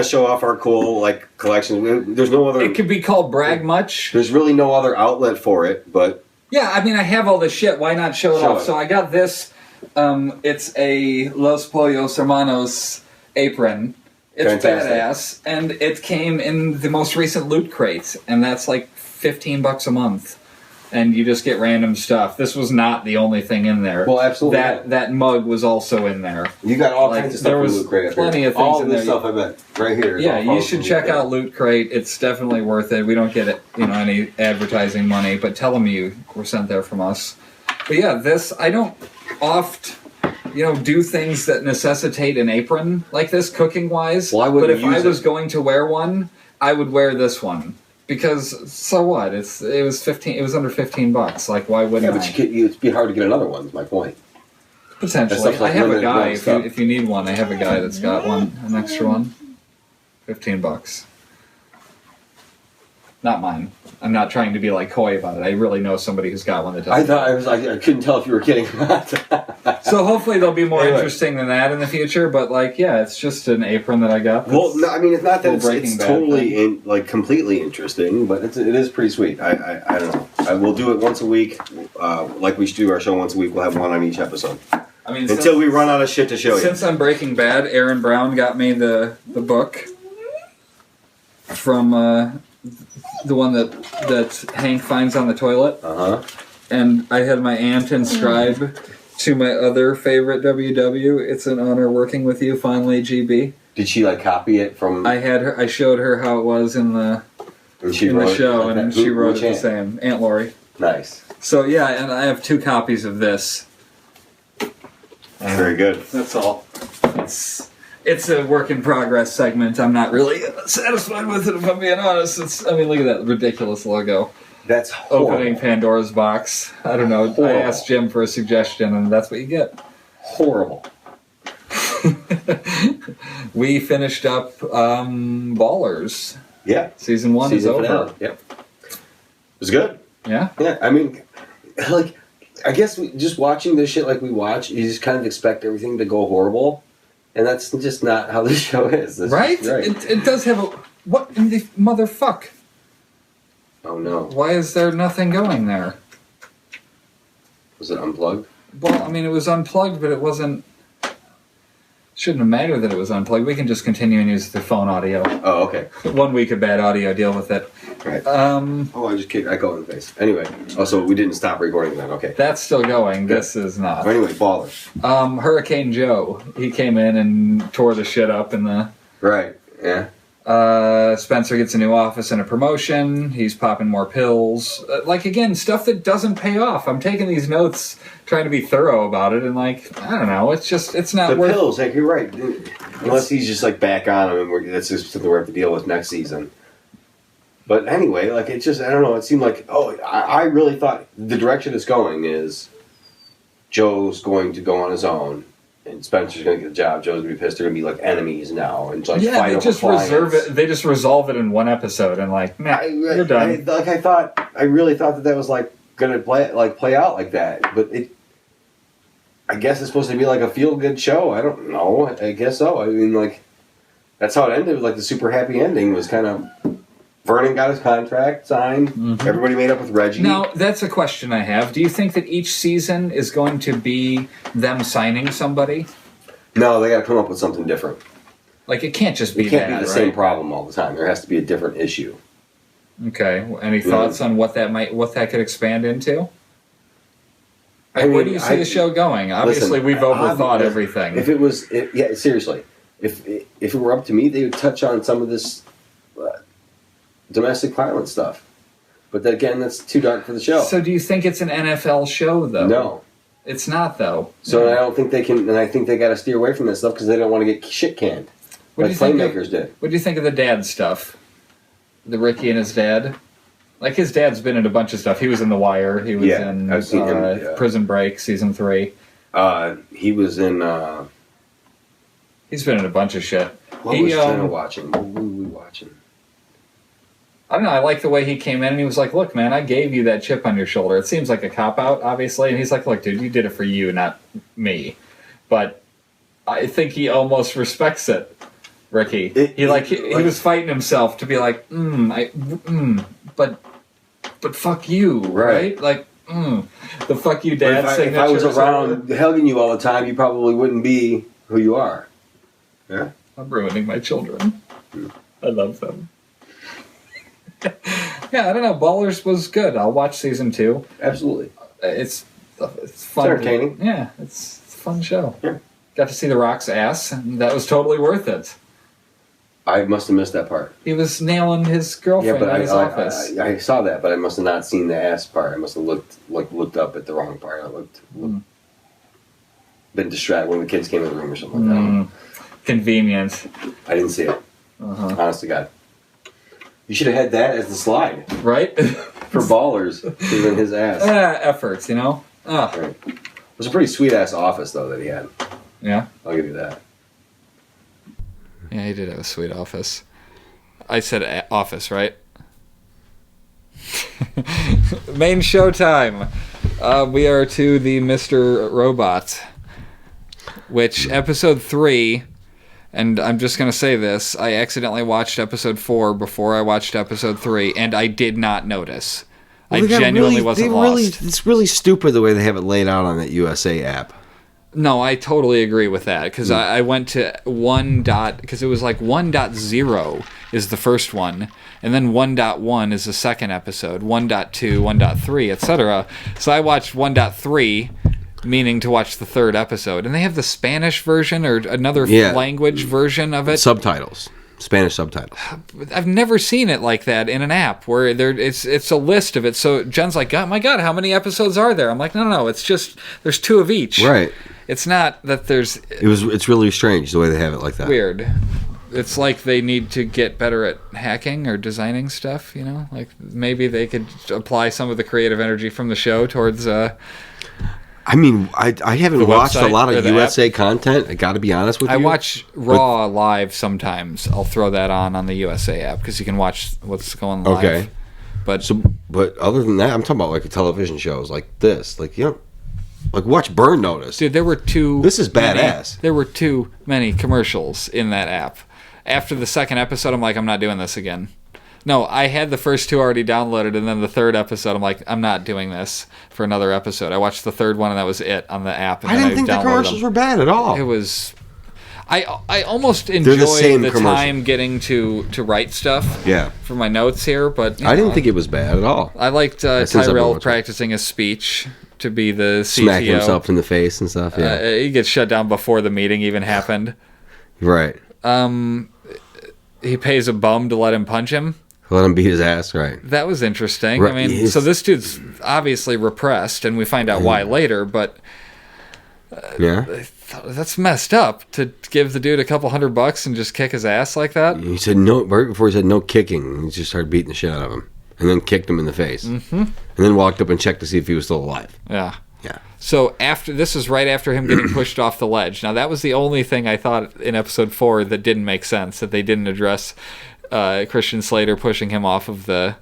show off our cool collection. There's no other... It could be called Brag Much. There's really no other outlet for it, but... Yeah, I I have all this shit. Why not show it off? So I got this. It's a Los Pollos Hermanos apron. It's fantastic. Badass, and it came in the most recent Loot Crate, and that's like $15 a month, and you just get random stuff. This was not the only thing in there. Well, absolutely. That mug was also in there. You got all kinds of stuff. There was Loot Crate plenty of things all in there. All this stuff I bet right here. Yeah, you should check out Loot Crate. It's definitely worth it. We don't get any advertising money, but tell them you were sent there from us. But yeah, this I don't oft. Do things that necessitate an apron like this, cooking-wise. Well, but if I was going to wear one, I would wear this one because so what? It was 15. It was under $15. Like, why wouldn't I? Yeah, but it'd be hard to get another one. Is my point. Potentially, I have a guy. If you need one, I have a guy that's got an extra one. $15. Not mine. I'm not trying to be coy about it. I really know somebody who's got one that does. I couldn't tell if you were kidding or not. So hopefully they'll be more interesting than that in the future. But it's just an apron that I got. Well, no, I mean, it's not that it's totally completely interesting, but it is pretty sweet. I don't know. I will do it once a week, like we should do our show once a week. We'll have one on each episode. I mean, until we run out of shit to show you. Since I'm Breaking Bad, Aaron Brown got me the book from. The one that Hank finds on the toilet. And I had my aunt inscribe to my other favorite WW. It's an honor working with you, finally, GB. Did she copy it from? I showed her how it was in the show, and she wrote it the same. Aunt Lori. Nice. So yeah, and I have 2 copies of this. Very good. That's all. It's a work in progress segment. I'm not really satisfied with it, if I'm being honest. Look at that ridiculous logo. That's horrible. Opening Pandora's box. I don't know. Horrible. I asked Jim for a suggestion, and that's what you get. Horrible. We finished up Ballers. Yeah. Season 1 is over. Finale. Yep. It was good. Yeah? Yeah. I mean, I guess just watching this shit like we watch, you just kind of expect everything to go horrible. And that's just not how the show is. Right? It does have What in the motherfuck? Oh no. Why is there nothing going there? Was it unplugged? Well, I mean, it was unplugged, but it wasn't... Shouldn't have mattered that it was unplugged. We can just continue and use the phone audio. Oh, okay. 1 week of bad audio, deal with it. Right. I just kicked Echo in the face. Anyway. Oh, so we didn't stop recording then. Okay. That's still going. This is not. Anyway, Ballers. Hurricane Joe. He came in and tore the shit up in the... Right. Yeah. Spencer gets a new office and a promotion. He's popping more pills. Again, stuff that doesn't pay off. I'm taking these notes, trying to be thorough about it, and I don't know. It's not the worth... pills, you're right. Unless he's just back on him, and that's just something we have to deal with next season. But anyway, it just, I don't know, it seemed I really thought the direction it's going is Joe's going to go on his own, and Spencer's going to get the job. Joe's going to be pissed. They're going to be enemies now. And fight they just reserve it. They just resolve it in one episode, and nah, you're done. I really thought that was going to play out like that. But I guess it's supposed to be a feel-good show. I don't know. I guess so. I mean, that's how it ended. The super happy ending was kind of... Vernon got his contract signed. Mm-hmm. Everybody made up with Reggie. Now, that's a question I have. Do you think that each season is going to be them signing somebody? No, they got to come up with something different. It can't just be It can't be the same problem all the time. There has to be a different issue. Okay. Any thoughts on what that could expand into? Where do you see the show going? Obviously, we've overthought everything. If it was... seriously. If it were up to me, they would touch on some of this... domestic violence stuff, but again, that's too dark for the show. So, do you think it's an NFL show, though? No, it's not, though. So, I don't think they can, and I think they got to steer away from this stuff because they don't want to get shit canned, Playmakers did. What do you think of the dad stuff? The Ricky and his dad. His dad's been in a bunch of stuff. He was in The Wire. He was in Prison Break season 3. He was in. He's been in a bunch of shit. What was Jenna watching? What were we watching? I don't know. I like the way he came in and he was like, look, man, I gave you that chip on your shoulder. It seems like a cop-out, obviously. And he's like, look, dude, you did it for you, not me. But I think he almost respects it, Ricky. He was fighting himself to be like, but fuck you, right? The fuck you dad signature. If I was around hugging you all the time, you probably wouldn't be who you are. Yeah? I'm ruining my children. I love them. Yeah, I don't know. Ballers was good. I'll watch season 2. Absolutely. It's fun. It's entertaining. It's a fun show. Yeah. Got to see The Rock's ass, and that was totally worth it. I must have missed that part. He was nailing his girlfriend in his office. I saw that, but I must have not seen the ass part. I must have looked up at the wrong part. Been distracted when the kids came in the room or something like that. Convenient. I didn't see it. Honest to God. You should have had that as the slide. Right? For Ballers, even his ass. Efforts, Right. It was a pretty sweet-ass office, though, that he had. Yeah? I'll give you that. Yeah, he did have a sweet office. I said office, right? Main show time. We are to the Mr. Robot, which episode 3... And I'm just going to say this. I accidentally watched episode 4 before I watched episode 3, and I did not notice. I genuinely wasn't lost. It's really stupid the way they have it laid out on that USA app. No, I totally agree with that, because I went to because it was 1.0 is the first one, and then 1.1 is the second episode, 1.2, 1.3, etc. So I watched 1.3... meaning to watch the third episode, and they have the Spanish version or another language version of it. Subtitles, Spanish subtitles. I've never seen it like that in an app where it's a list of it. So Jen's like, "Oh my God, how many episodes are there?" I'm like, "No, it's just there's 2 of each." Right. It's not that there's. It's really strange the way they have it like that. Weird. It's like they need to get better at hacking or designing stuff. Maybe they could apply some of the creative energy from the show towards. I mean, I haven't watched a lot of USA content. I got to be honest with you. I watch Raw live sometimes. I'll throw that on the USA app because you can watch what's going live. Okay. But other than that, I'm talking about television shows like this. Watch Burn Notice. Dude, there were too... This is badass. There were too many commercials in that app. after the second episode, I'm like, I'm not doing this again. No, I had the first 2 already downloaded, and then the third episode, I'm like, I'm not doing this for another episode. I watched the third one, and that was it on the app. And I didn't think the commercials were bad at all. It was... I almost enjoy the time getting to write stuff for my notes here, but... I didn't think it was bad at all. I liked Tyrell practicing his speech to be the CTO. Smacking himself in the face and stuff, he gets shut down before the meeting even happened. Right. He pays a bum to let him punch him. Let him beat his ass, right. That was interesting. Right. I mean, so this dude's obviously repressed, and we find out why later, but that's messed up to give the dude a couple $100 and just kick his ass like that. He said no, right before he said no kicking, he just started beating the shit out of him, and then kicked him in the face, and then walked up and checked to see if he was still alive. Yeah. So this is right after him getting pushed off the ledge. Now, that was the only thing I thought in episode 4 that didn't make sense, that they didn't address Christian Slater pushing him off of the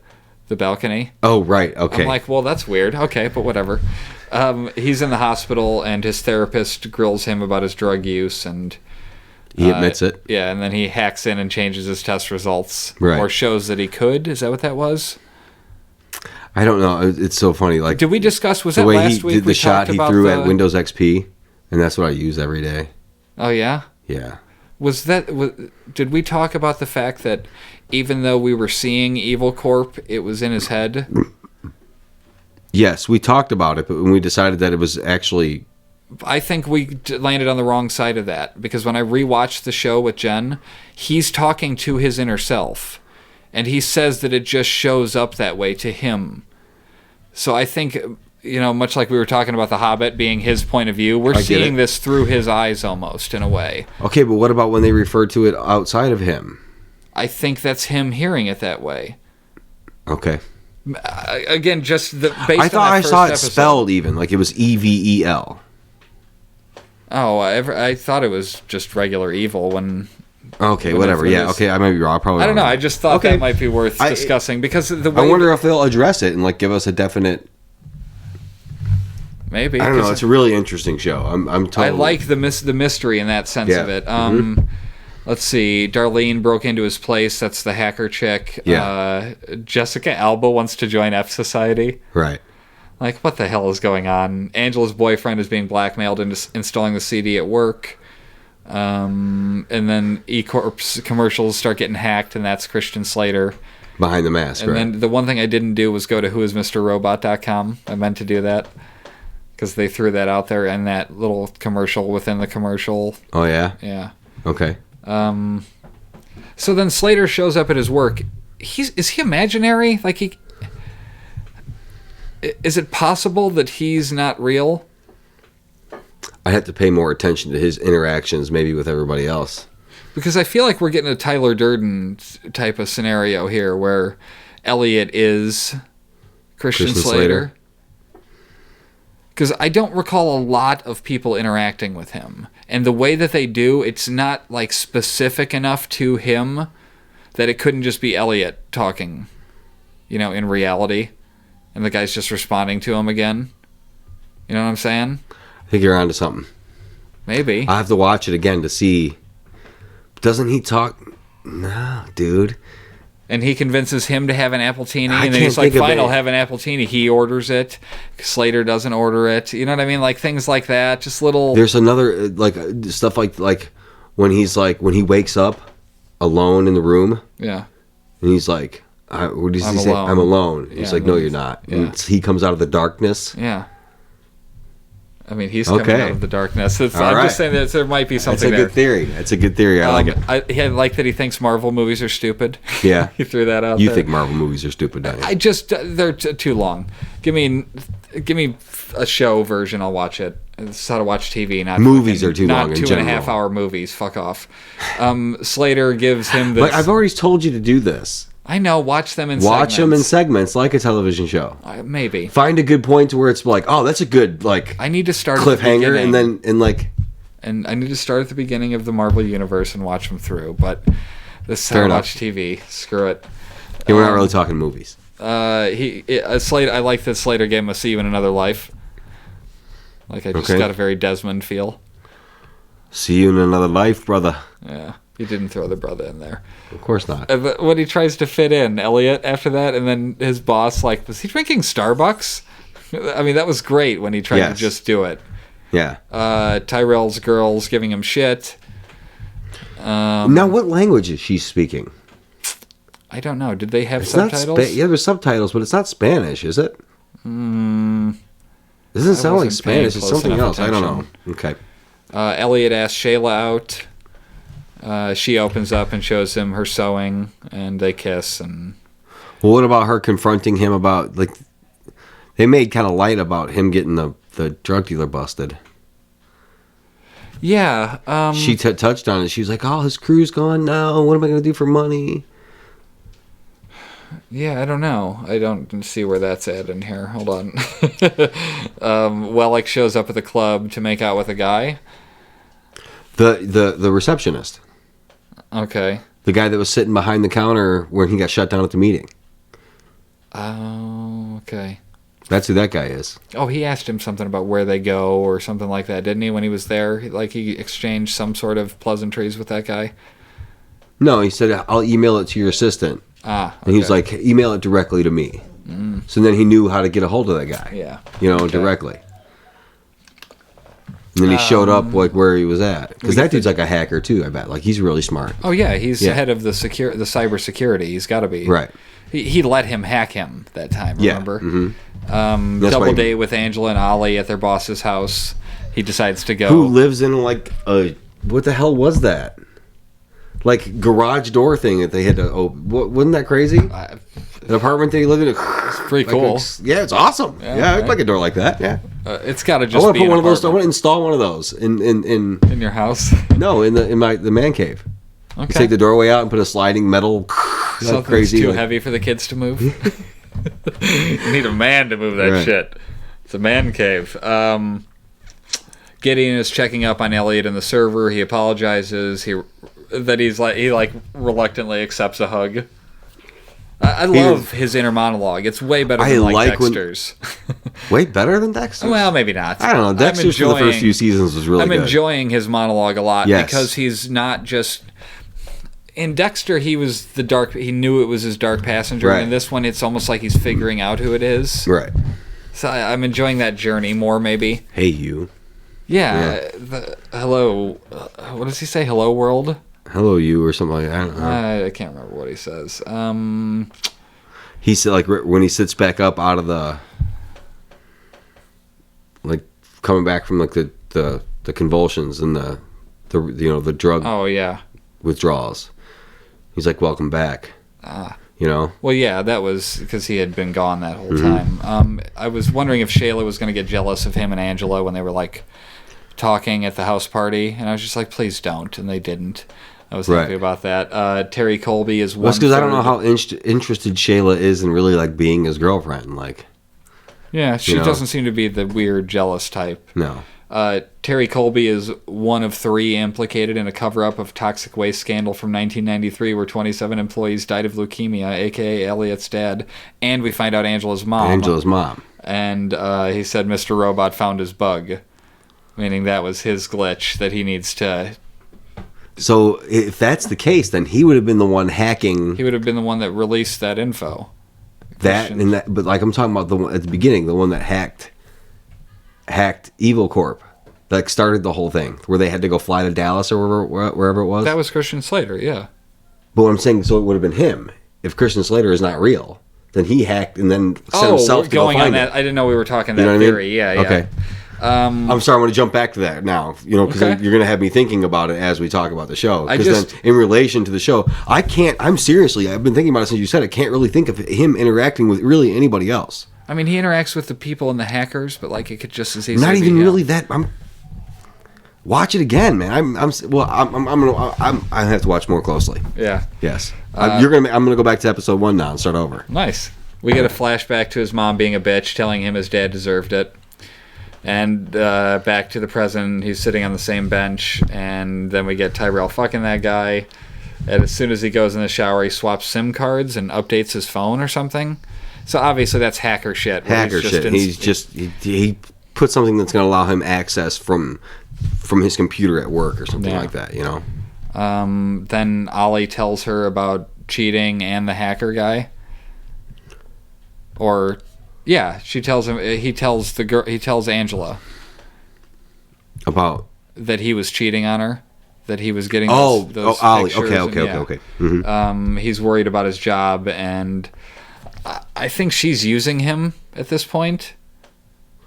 balcony. Oh, right. Okay. I'm like, well, that's weird. Okay, but whatever. He's in the hospital, and his therapist grills him about his drug use, and he admits it. Yeah, and then he hacks in and changes his test results, right. Or shows that he could. Is that what that was? I don't know. It's so funny. Like, did we discuss? Was that last week? The way he did the shot he threw at Windows XP, and that's what I use every day. Oh yeah. Yeah. Did we talk about the fact that even though we were seeing Evil Corp, it was in his head? Yes, we talked about it, but when we decided that it was actually... I think we landed on the wrong side of that, because when I rewatched the show with Jen, he's talking to his inner self, and he says that it just shows up that way to him. So I think, much like we were talking about The Hobbit being his point of view, we're seeing this through his eyes almost, in a way. Okay, but what about when they refer to it outside of him? I think that's him hearing it that way. Okay. Again, just based on I thought I saw it episode. Spelled even, like it was EVEL. Oh, I thought it was just regular evil when... Okay, whatever. Yeah, okay, I might be wrong. I don't know. I just thought that might be worth discussing, because the way... I wonder if they'll address it and like give us a definite... Maybe. I don't know. It's a really interesting show. I'm totally... I like the mystery in that sense of it. Let's see. Darlene broke into his place. That's the hacker chick. Yeah. Jessica Alba wants to join F Society. Right. Like, what the hell is going on? Angela's boyfriend is being blackmailed into installing the CD at work. And then E-Corp's commercials start getting hacked, and that's Christian Slater. Behind the mask, and then the one thing I didn't do was go to whoismrrobot.com. I meant to do that, because they threw that out there in that little commercial within the commercial. Oh, yeah? Yeah. Okay. So then Slater shows up at his work. Is he imaginary? Like, is it possible that he's not real? I'd have to pay more attention to his interactions maybe with everybody else. Because I feel like we're getting a Tyler Durden type of scenario here where Elliot is Christian Slater. Because I don't recall a lot of people interacting with him. And the way that they do, it's not like specific enough to him that it couldn't just be Elliot talking, in reality. And the guy's just responding to him again. You know what I'm saying? I think you're onto something. Maybe. I'll have to watch it again to see. Doesn't he talk? No, dude. And he convinces him to have an Appletini, and then he's like, fine, I'll have an Appletini. He orders it. Slater doesn't order it. You know what I mean? Like, things like that. Just little... There's another, stuff like when he wakes up alone in the room. Yeah. And he's like, what does he say? I'm alone. He's like, no, you're not. Yeah. And he comes out of the darkness. Yeah. I mean, he's coming out of the darkness. I'm just saying that there might be something there. That's a good theory. I like it. I like that he thinks Marvel movies are stupid. Yeah. He threw that out You there. think Marvel movies are stupid, don't you? They're too long. Give me a show version, I'll watch it. It's how to watch TV, not movies are too long in Not 2.5 hour movies. Fuck off. Slater gives him this... But I've already told you to do this. I know, watch them in segments like a television show. Maybe. Find a good point to where it's like, oh, that's a good, I need to start cliffhanger, and I need to start at the beginning of the Marvel universe and watch them through, but this is how I watch TV. Screw it. Yeah, we're not really talking movies. Slater, I like that Slater gave him a See You in Another Life. Like, I just got a very Desmond feel. See you in another life, brother. Yeah. He didn't throw the brother in there. Of course not. When he tries to fit in, Elliot, after that, and then his boss, like, was he drinking Starbucks? I mean, that was great when he tried to just do it. Yeah. Tyrell's girls giving him shit. Now, what language is she speaking? I don't know. Did they have subtitles? Yeah, there's subtitles, but it's not Spanish, is it? It doesn't sound like Spanish. It's something else. I don't know. Okay. Elliot asks Shayla out. She opens up and shows him her sewing, and they kiss. And well, what about her confronting him about, like, they made kind of light about him getting the drug dealer busted. Yeah. She touched on it. She was like, oh, his crew's gone now. What am I going to do for money? Yeah, I don't know. I don't see where that's at in here. Hold on. Wellick shows up at the club to make out with a guy. The receptionist. Okay. The guy that was sitting behind the counter when he got shut down at the meeting. Oh, okay. That's who that guy is. Oh, he asked him something about where they go or something like that, didn't he, when he was there? Like, he exchanged some sort of pleasantries with that guy? No, he said, I'll email it to your assistant. Okay. And he's like, email it directly to me. So then he knew how to get a hold of that guy. Yeah. Directly. And then he showed up like where he was at. Because that dude's like a hacker too, I bet. Like, he's really smart. Oh, yeah. He's head of the cyber security. He's got to be. Right. He let him hack him that time, remember? Yeah. Double date with Angela and Ollie at their boss's house. He decides to go. Who lives in like a... What the hell was that? Like garage door thing that they had to open. Wasn't that crazy? An apartment that he lived in. It's pretty cool. Yeah, it's awesome. Yeah, I'd like a door like that. Yeah. It's got to just. I want to be put one of those. I want to install one of those in your house. No, in the man cave. Okay. You take the doorway out and put a sliding metal. Something's crazy. Too heavy for the kids to move. You need a man to move that shit. It's a man cave. Gideon is checking up on Elliot in the server. He apologizes. He reluctantly accepts a hug. I love his inner monologue. It's way better than Dexter's. Way better than Dexter's? Well, maybe not. I don't know. Dexter's for the first few seasons was really good. I'm enjoying his monologue a lot because he's not just... In Dexter, he was the dark... He knew it was his dark passenger. Right. And in this one, it's almost like he's figuring out who it is. Right. So I'm enjoying that journey more, maybe. Hey, you. Yeah. Hello... what does he say? Hello, world? Hello, you, or something like that. I don't know. I can't remember what he says. He said, like, when he sits back up out of the... Like, coming back from, like, the convulsions and the drug... Oh, yeah. Withdrawals. He's like, welcome back. Well, yeah, that was because he had been gone that whole time. I was wondering if Shayla was going to get jealous of him and Angela when they were, like, talking at the house party. And I was just like, please don't. And they didn't. I was happy about that. Terry Colby is one. That's because I don't know how interested Shayla is in really, like, being his girlfriend. Like, yeah, she doesn't seem to be the weird, jealous type. No. Terry Colby is one of 3 implicated in a cover-up of toxic waste scandal from 1993 where 27 employees died of leukemia, a.k.a. Elliot's dad, and we find out Angela's mom. And he said Mr. Robot found his bug, meaning that was his glitch that he needs to... So if that's the case, then he would have been the one hacking... He would have been the one that released that info. But like I'm talking about the one at the beginning, the one that hacked Evil Corp, like started the whole thing, where they had to go fly to Dallas or wherever it was. That was Christian Slater, yeah. But what I'm saying, so it would have been him. If Christian Slater is not real, then he hacked and then sent himself to go find on that. it. I didn't know we were talking that theory. I mean? Yeah. Okay. I'm sorry, I'm going to jump back to that now, because you're going to have me thinking about it as we talk about the show. Because then, in relation to the show, I've been thinking about it since you said it, can't really think of him interacting with really anybody else. I mean, he interacts with the people and the hackers, but like it could just as easily not even really that. Watch it again, man. I have to watch more closely. Yeah. Yes. I'm gonna go back to episode 1 now and start over. Nice. We get a flashback to his mom being a bitch, telling him his dad deserved it. And back to the present, he's sitting on the same bench, and then we get Tyrell fucking that guy. And as soon as he goes in the shower, he swaps SIM cards and updates his phone or something. So obviously that's hacker shit. He put something that's going to allow him access from his computer at work or something like that, Then Ollie tells her about cheating and the hacker guy. Or, yeah, she tells him. He tells the girl. He tells Angela about that he was cheating on her. That he was getting those Ollie. pictures. Okay. Mm-hmm. He's worried about his job, and I think she's using him at this point.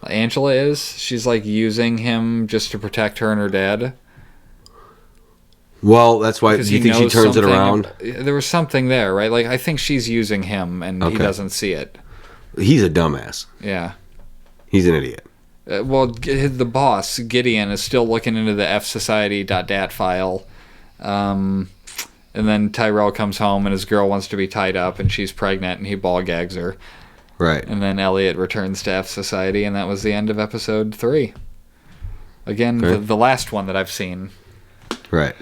Angela is. She's like using him just to protect her and her dad. Well, that's why. Do you think she turns it around? There was something there, right? Like, I think she's using him, and he doesn't see it. He's a dumbass. Yeah. He's an idiot. Well, the boss, Gideon, is still looking into the fsociety.dat file. And then Tyrell comes home, and his girl wants to be tied up, and she's pregnant, and he ball gags her. Right. And then Elliot returns to F Society, and that was the end of episode 3. Again, the last one that I've seen. Right.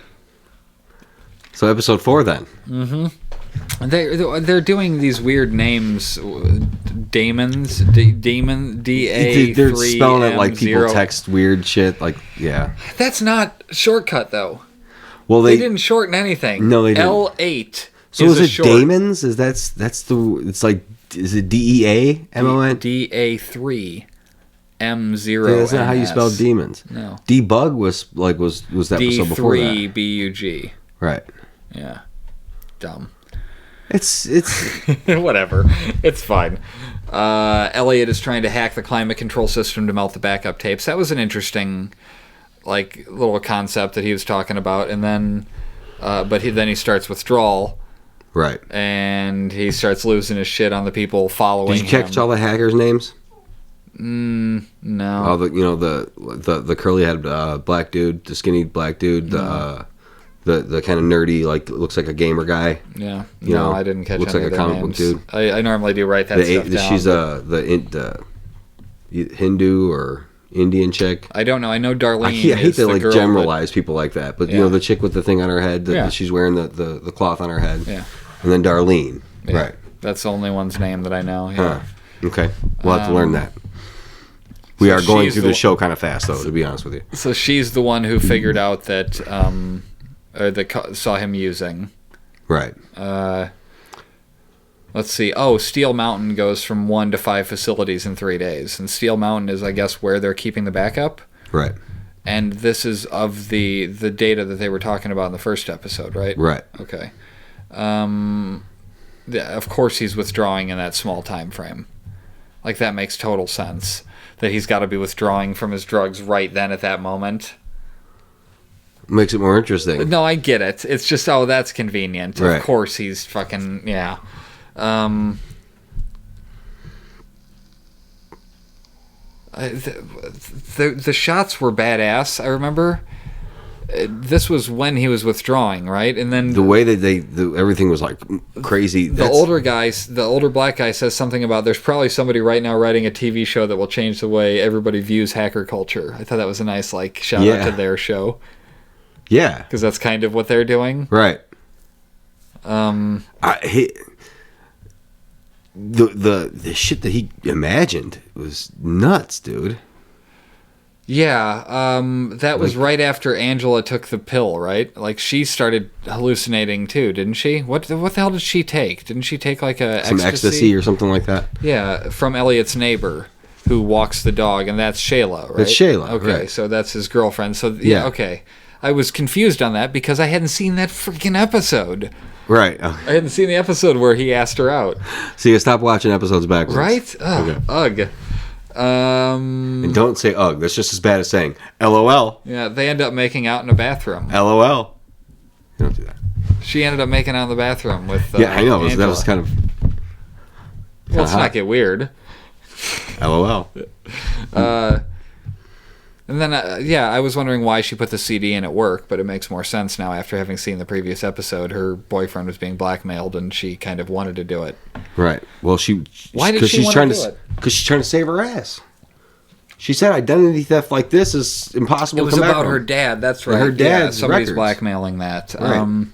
So episode 4 then. Mm-hmm. They're doing these weird names, Daemons, Demon, DA. They're spelling it like people text weird shit. Like, yeah. That's not shortcut though. Well, they didn't shorten anything. No, they didn't. L8. So is it Daemons? That's the? It's like, is it DEA MON? DA3 M0. That's not how you spell demons. No. Debug was that episode before that. D3 BUG. Right. Yeah. Dumb. It's whatever. It's fine. Elliot is trying to hack the climate control system to melt the backup tapes. That was an interesting, like, little concept that he was talking about. And then, but then he starts withdrawal. Right. And he starts losing his shit on the people following him. Did you catch all the hackers' names? No. All the curly-headed black dude, the skinny black dude, the kind of nerdy, like, looks like a gamer guy. Yeah. No, I didn't catch looks any like a comic book dude. I normally do write that stuff down. She's the Hindu or Indian chick. I don't know. I know Darlene. I hate to, like, generalize people like that, but, you know, the chick with the thing on her head, she's wearing the cloth on her head. Yeah. And then Darlene. Yeah. Right. That's the only one's name that I know. Yeah. Okay. We'll have to learn that. We are going through the show kind of fast, though, to be honest with you. So she's the one who figured out that, or that saw him using. Right. Let's see. Oh, Steel Mountain goes from 1 to 5 facilities in 3 days. And Steel Mountain is, I guess, where they're keeping the backup. Right. And this is of the data that they were talking about in the first episode, right? Right. Okay. Of course he's withdrawing in that small time frame. Like, that makes total sense. That he's got to be withdrawing from his drugs right then at that moment. Makes it more interesting. No, I get it. It's just, that's convenient. Right. Of course he's fucking, yeah. The shots were badass, I remember. This was when he was withdrawing, right? And then the way that everything was like crazy. The older black guy says something about there's probably somebody right now writing a TV show that will change the way everybody views hacker culture. I thought that was a nice, like, shout out to their show. Yeah, because that's kind of what they're doing, right? The shit that he imagined was nuts, dude. Yeah, that was right after Angela took the pill, right? Like, she started hallucinating too, didn't she? What the hell did she take? Didn't she take like some ecstasy or something like that? Yeah, from Elliot's neighbor who walks the dog, and that's Shayla, right? That's Shayla. Okay, right. So that's his girlfriend. So yeah, okay. I was confused on that because I hadn't seen that freaking episode. Right. I hadn't seen the episode where he asked her out. So you stop watching episodes backwards. Right? Ugh. And don't say ugh. That's just as bad as saying LOL. Yeah, they end up making out in a bathroom. LOL. You don't do that. She ended up making out in the bathroom with yeah, I know. Angela. That was kind of well, let's not get weird. LOL. And then, I was wondering why she put the CD in at work, but it makes more sense now after having seen the previous episode. Her boyfriend was being blackmailed, and she kind of wanted to do it. Right. Well, why did she want to do it? Because she's trying to save her ass. She said identity theft like this is impossible to come back from. It was about her dad. That's right. Her dad's somebody's records. Blackmailing that. Right.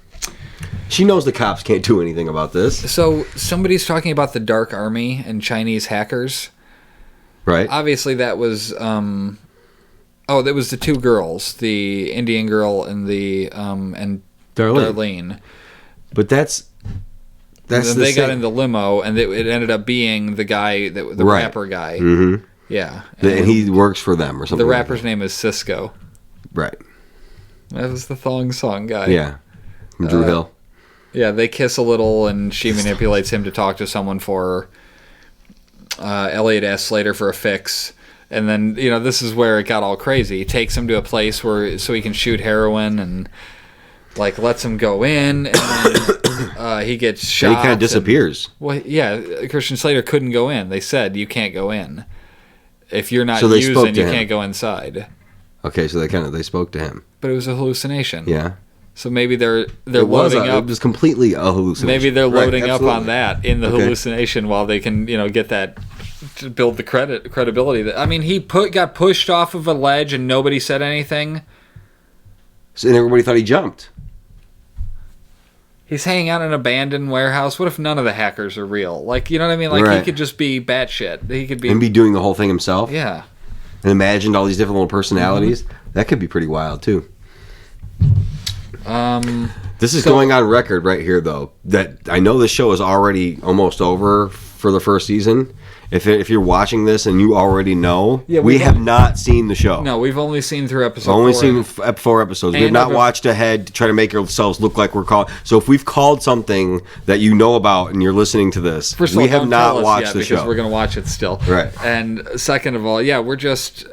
She knows the cops can't do anything about this. So somebody's talking about the Dark Army and Chinese hackers. Right. Obviously, that was... that was the two girls, the Indian girl and the and Darlene. But that's they got in the limo, and it ended up being the guy, the rapper guy. Mm-hmm. Yeah. And he works for them or something. The rapper's name is Cisco. Right. That was the Thong Song guy. Yeah. From Drew Hill. Yeah, they kiss a little, and she manipulates him to talk to someone for her. Elliot asks Slater for a fix. And then, this is where it got all crazy. He takes him to a place so he can shoot heroin, and lets him go in, and then he gets shot. And he kind of disappears. Christian Slater couldn't go in. They said, you can't go in. If you're not using, you can't go inside. Okay, so they spoke to him. But it was a hallucination. Yeah. So maybe they're loading up. It was completely a hallucination. Maybe they're loading up on that in the hallucination while they can, get that to build the credibility. I mean, he got pushed off of a ledge and nobody said anything. So, and everybody thought he jumped. He's hanging out in an abandoned warehouse. What if none of the hackers are real? You know what I mean? He could just be batshit. He could be... And be doing the whole thing himself? Yeah. And imagined all these different little personalities? Mm-hmm. That could be pretty wild, too. This is going on record right here, though, that I know the show is already almost over for the first season. If you're watching this and you already know, we have not seen the show. No, we've only seen through episode 4. Only seen 4 episodes. We have not watched ahead to try to make ourselves look like we're called. So if we've called something that you know about and you're listening to this, we have not watched the show. Because we're going to watch it still. Right. And second of all, we're just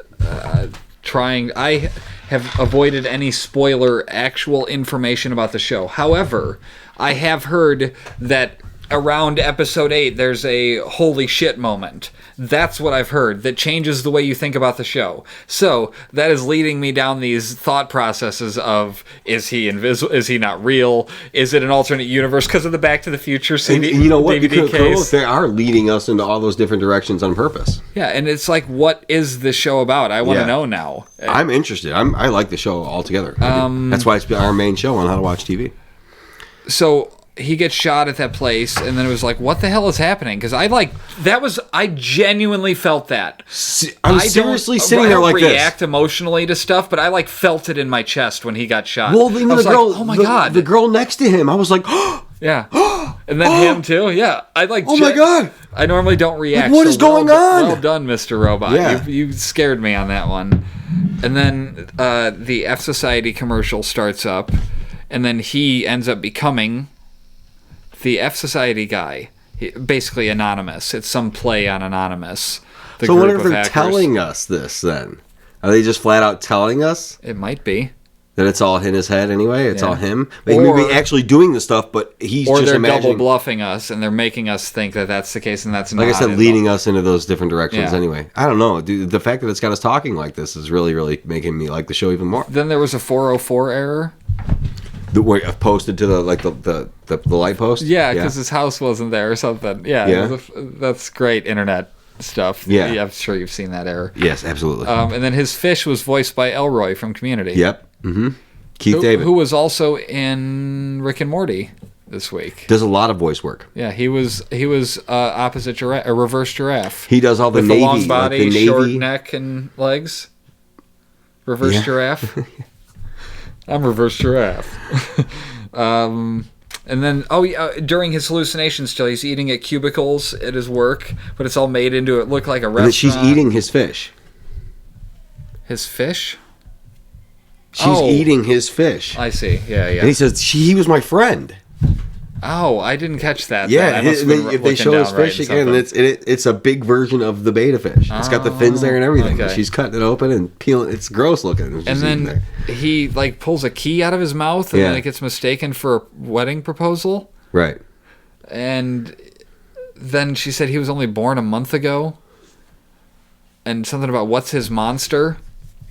trying... I have avoided any spoiler actual information about the show. However, I have heard that around episode 8 there's a holy shit moment. That's what I've heard that changes the way you think about the show. So that is leading me down these thought processes of, is he invisible? Is he not real? Is it an alternate universe because of the Back to the Future CD? And you know what? DVD case? They are leading us into all those different directions on purpose. Yeah, and it's what is this show about? I want to know now. I'm interested. I like the show altogether. That's why it's our main show on How to Watch TV. So he gets shot at that place, and then it was what the hell is happening? Because I genuinely felt that. I'm seriously sitting there like this. I don't react emotionally to stuff, but I felt it in my chest when he got shot. Well, the girl, oh my God. The girl next to him, I was like, yeah. And then him too, yeah. Oh my God. I normally don't react. What is going on? Well done, Mr. Robot. Yeah. You scared me on that one. And then the F Society commercial starts up, and then he ends up becoming the F Society guy, basically Anonymous. It's some play on Anonymous. So what if they're telling us this then? Are they just flat out telling us? It might be. That it's all in his head anyway? It's all him? Maybe actually doing the stuff, but he's just imagining. Or they're double bluffing us, and they're making us think that that's the case, and that's not. Like I said, leading us into those different directions anyway. I don't know. Dude, the fact that it's got us talking like this is really, really making me like the show even more. Then there was a 404 error. Where posted to the light post? Yeah, because his house wasn't there or something. Yeah. That's great internet stuff. Yeah. I'm sure you've seen that error. Yes, absolutely. And then his fish was voiced by Elroy from Community. Yep. Mm-hmm. Keith David. Who was also in Rick and Morty this week. Does a lot of voice work. Yeah, he was opposite giraffe, a reverse giraffe. He does all the Navy. The long body, the Navy. Short neck and legs. Reverse giraffe. I'm reverse giraffe. And then, during his hallucinations still, he's eating at cubicles at his work, but it's all made into it look like a restaurant. And she's eating his fish. His fish? She's eating his fish. I see. Yeah. And he says, he was my friend. Oh, I didn't catch that. Yeah, if they show his fish again, it's a big version of the betta fish. It's got the fins there and everything. Okay. She's cutting it open and peeling. It's gross looking. And then he pulls a key out of his mouth, and then it gets mistaken for a wedding proposal. Right. And then she said he was only born a month ago, and something about what's his monster.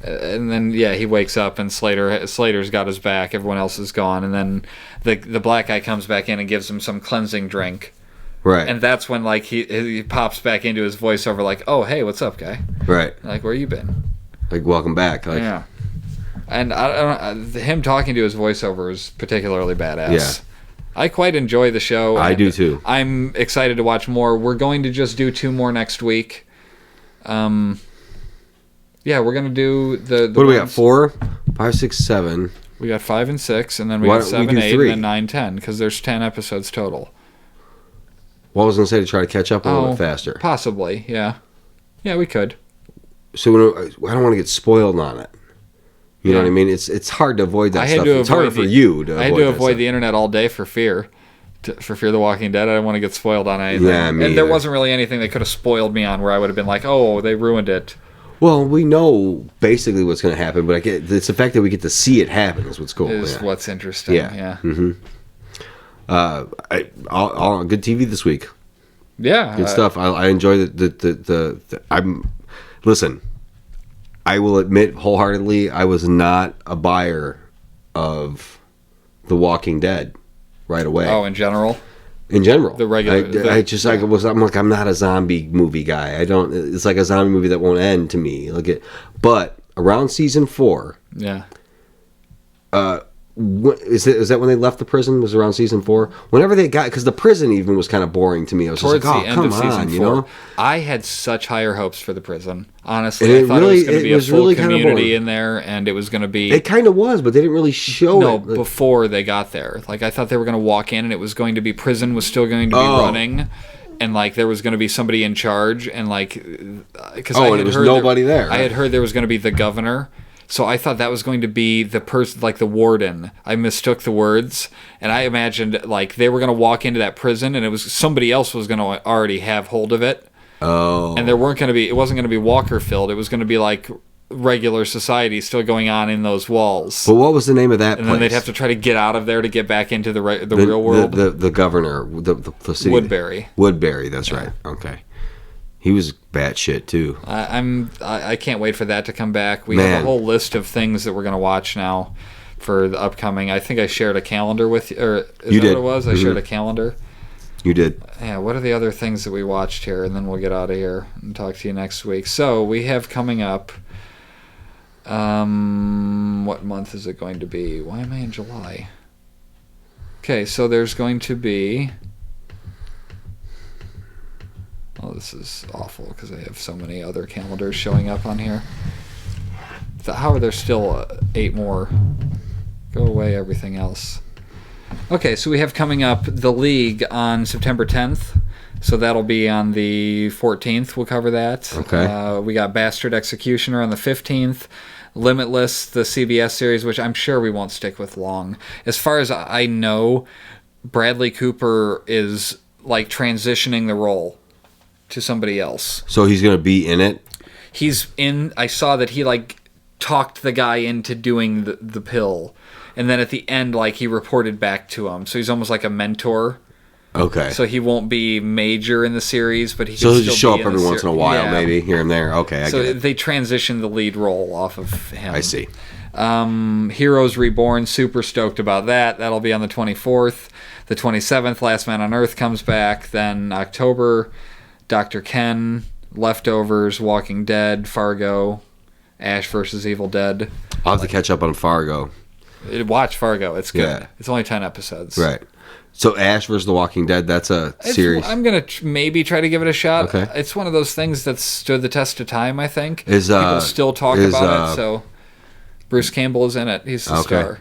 And then he wakes up and Slater's got his back. Everyone else is gone, and then the black guy comes back in and gives him some cleansing drink. Right. And that's when he pops back into his voiceover like, "Oh hey, what's up, guy?" Right. Like, where you been? Like, welcome back. Like, yeah. And I don't him talking to his voiceover is particularly badass. Yeah. I quite enjoy the show. I do too. I'm excited to watch more. We're going to just do 2 more next week. Yeah, we're gonna do the. What do we got? 4, 5, 6, 7. We got 5 and 6, and then we got 7, 8, and then 9, 10, because there's 10 episodes total. Well, I was going to say to try to catch up a little bit faster. Possibly, yeah. Yeah, we could. So I don't want to get spoiled on it. You know what I mean? It's hard to avoid that stuff. It's harder for you to avoid. I had to avoid the internet all day for Fear the Walking Dead. I didn't want to get spoiled on anything. Yeah, me and there wasn't really anything that could have spoiled me on where I would have been like, oh, they ruined it. Well, we know basically what's going to happen, but it's the fact that we get to see it happen is what's cool. Is what's interesting. Yeah. Mm-hmm. All good TV this week. Yeah, good stuff. I enjoy listen. I will admit wholeheartedly, I was not a buyer of The Walking Dead right away. Oh, in general. In general, the regular. I'm not a zombie movie guy. It's like a zombie movie that won't end to me. But around season 4. Yeah. Is that when they left the prison? Was around season 4? Whenever they got, because the prison even was kind of boring to me. I was towards just like, the end of season 4. You know? I had such higher hopes for the prison. Honestly, I thought it was going to be a full community in there, and it was going to be. It kind of was, but they didn't really show it. No, before they got there, I thought they were going to walk in, and it was going to be prison was still going to be running. And there was going to be somebody in charge, and because and there was nobody there. I had heard there was going to be the governor. So I thought that was going to be the person, the warden. I mistook the words, and I imagined they were going to walk into that prison, and it was somebody else was going to already have hold of it. Oh. And it wasn't going to be Walker filled. It was going to be regular society still going on in those walls. But what was the name of that place? And then they'd have to try to get out of there to get back into the real world. The governor, the city. Woodbury. Woodbury, that's right. Okay. He was batshit too. I can't wait for that to come back. We have a whole list of things that we're going to watch now for the upcoming. I think I shared a calendar with you. Or is you that did. What it was? I shared a calendar. You did. Yeah. What are the other things that we watched here? And then we'll get out of here and talk to you next week. So we have coming up. What month is it going to be? Why am I in July? Okay, so there's going to be. Oh, this is awful because I have so many other calendars showing up on here. How are there still 8 more? Go away, everything else. Okay, so we have coming up The League on September 10th. So that'll be on the 14th. We'll cover that. Okay. We got Bastard Executioner on the 15th. Limitless, the CBS series, which I'm sure we won't stick with long. As far as I know, Bradley Cooper is transitioning the role to somebody else. So he's going to be in it? I saw that he talked the guy into doing the pill. And then at the end he reported back to him. So he's almost like a mentor. Okay. So he won't be major in the series, but he'll just show up every once in a while, maybe here and there. Okay, I get it. They transitioned the lead role off of him. I see. Heroes Reborn, super stoked about that. That'll be on the 24th. The 27th, Last Man on Earth comes back. Then October, Dr. Ken, Leftovers, Walking Dead, Fargo, Ash vs. Evil Dead. I'll have to catch up on Fargo. Watch Fargo. It's good. Yeah. It's only 10 episodes. Right. So Ash vs. The Walking Dead, that's a series. I'm going to maybe try to give it a shot. Okay. It's one of those things that stood the test of time, I think. People still talk about it, so Bruce Campbell is in it. He's the star.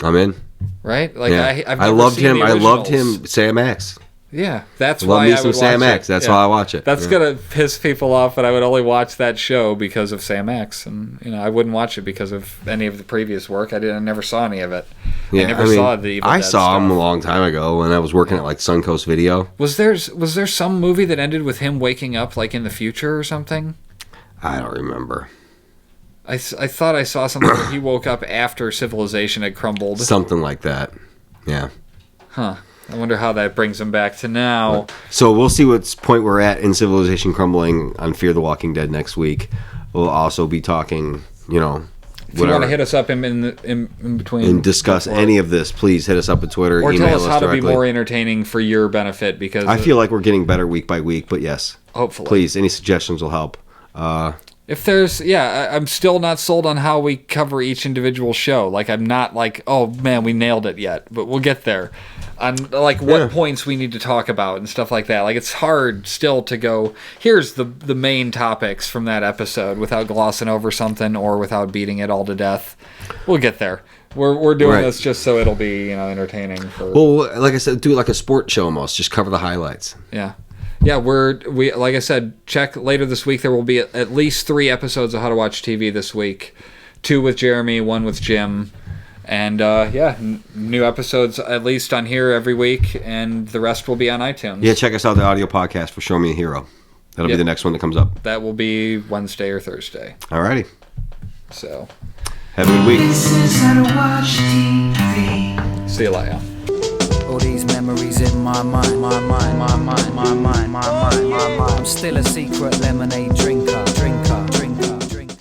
I'm in. Right? I loved him. I loved him. Sam X. Yeah, that's why I would watch Sam X. That's why I watch it. That's gonna piss people off, but I would only watch that show because of Sam X, and I wouldn't watch it because of any of the previous work. I never saw any of it. Yeah, I never saw the Evil I Dead saw stuff. him a long time ago when I was working at Suncoast Video. Was there some movie that ended with him waking up in the future or something? I don't remember. I thought I saw something where he woke up after civilization had crumbled. Something like that. Yeah. Huh. I wonder how that brings him back to now. So we'll see what point we're at in Civilization Crumbling on Fear the Walking Dead next week. We'll also be talking, If you want to hit us up in between and discuss any of this, please hit us up at Twitter. Or email tell us how directly. to be more entertaining for your benefit, because I feel like we're getting better week by week, but yes. Hopefully. Please, any suggestions will help. If there's, I'm still not sold on how we cover each individual show. Like, I'm not like, oh man, we nailed it yet, but we'll get there. On like what points we need to talk about and stuff like that. Like, it's hard still to go, here's the main topics from that episode without glossing over something or without beating it all to death. We'll get there. We're doing this just so it'll be, entertaining. Well, like I said, do it like a sport show almost. Just cover the highlights. Yeah. Yeah, we like I said, check later this week. There will be at least 3 episodes of How to Watch TV this week. 2 with Jeremy, 1 with Jim. And new episodes at least on here every week, and the rest will be on iTunes. Yeah, check us out, the audio podcast for Show Me a Hero. That'll be the next one that comes up. That will be Wednesday or Thursday. Alrighty. So, have a good week. This is How to Watch TV. See you later. All these memories in my mind, my mind. I'm still a secret lemonade drinker.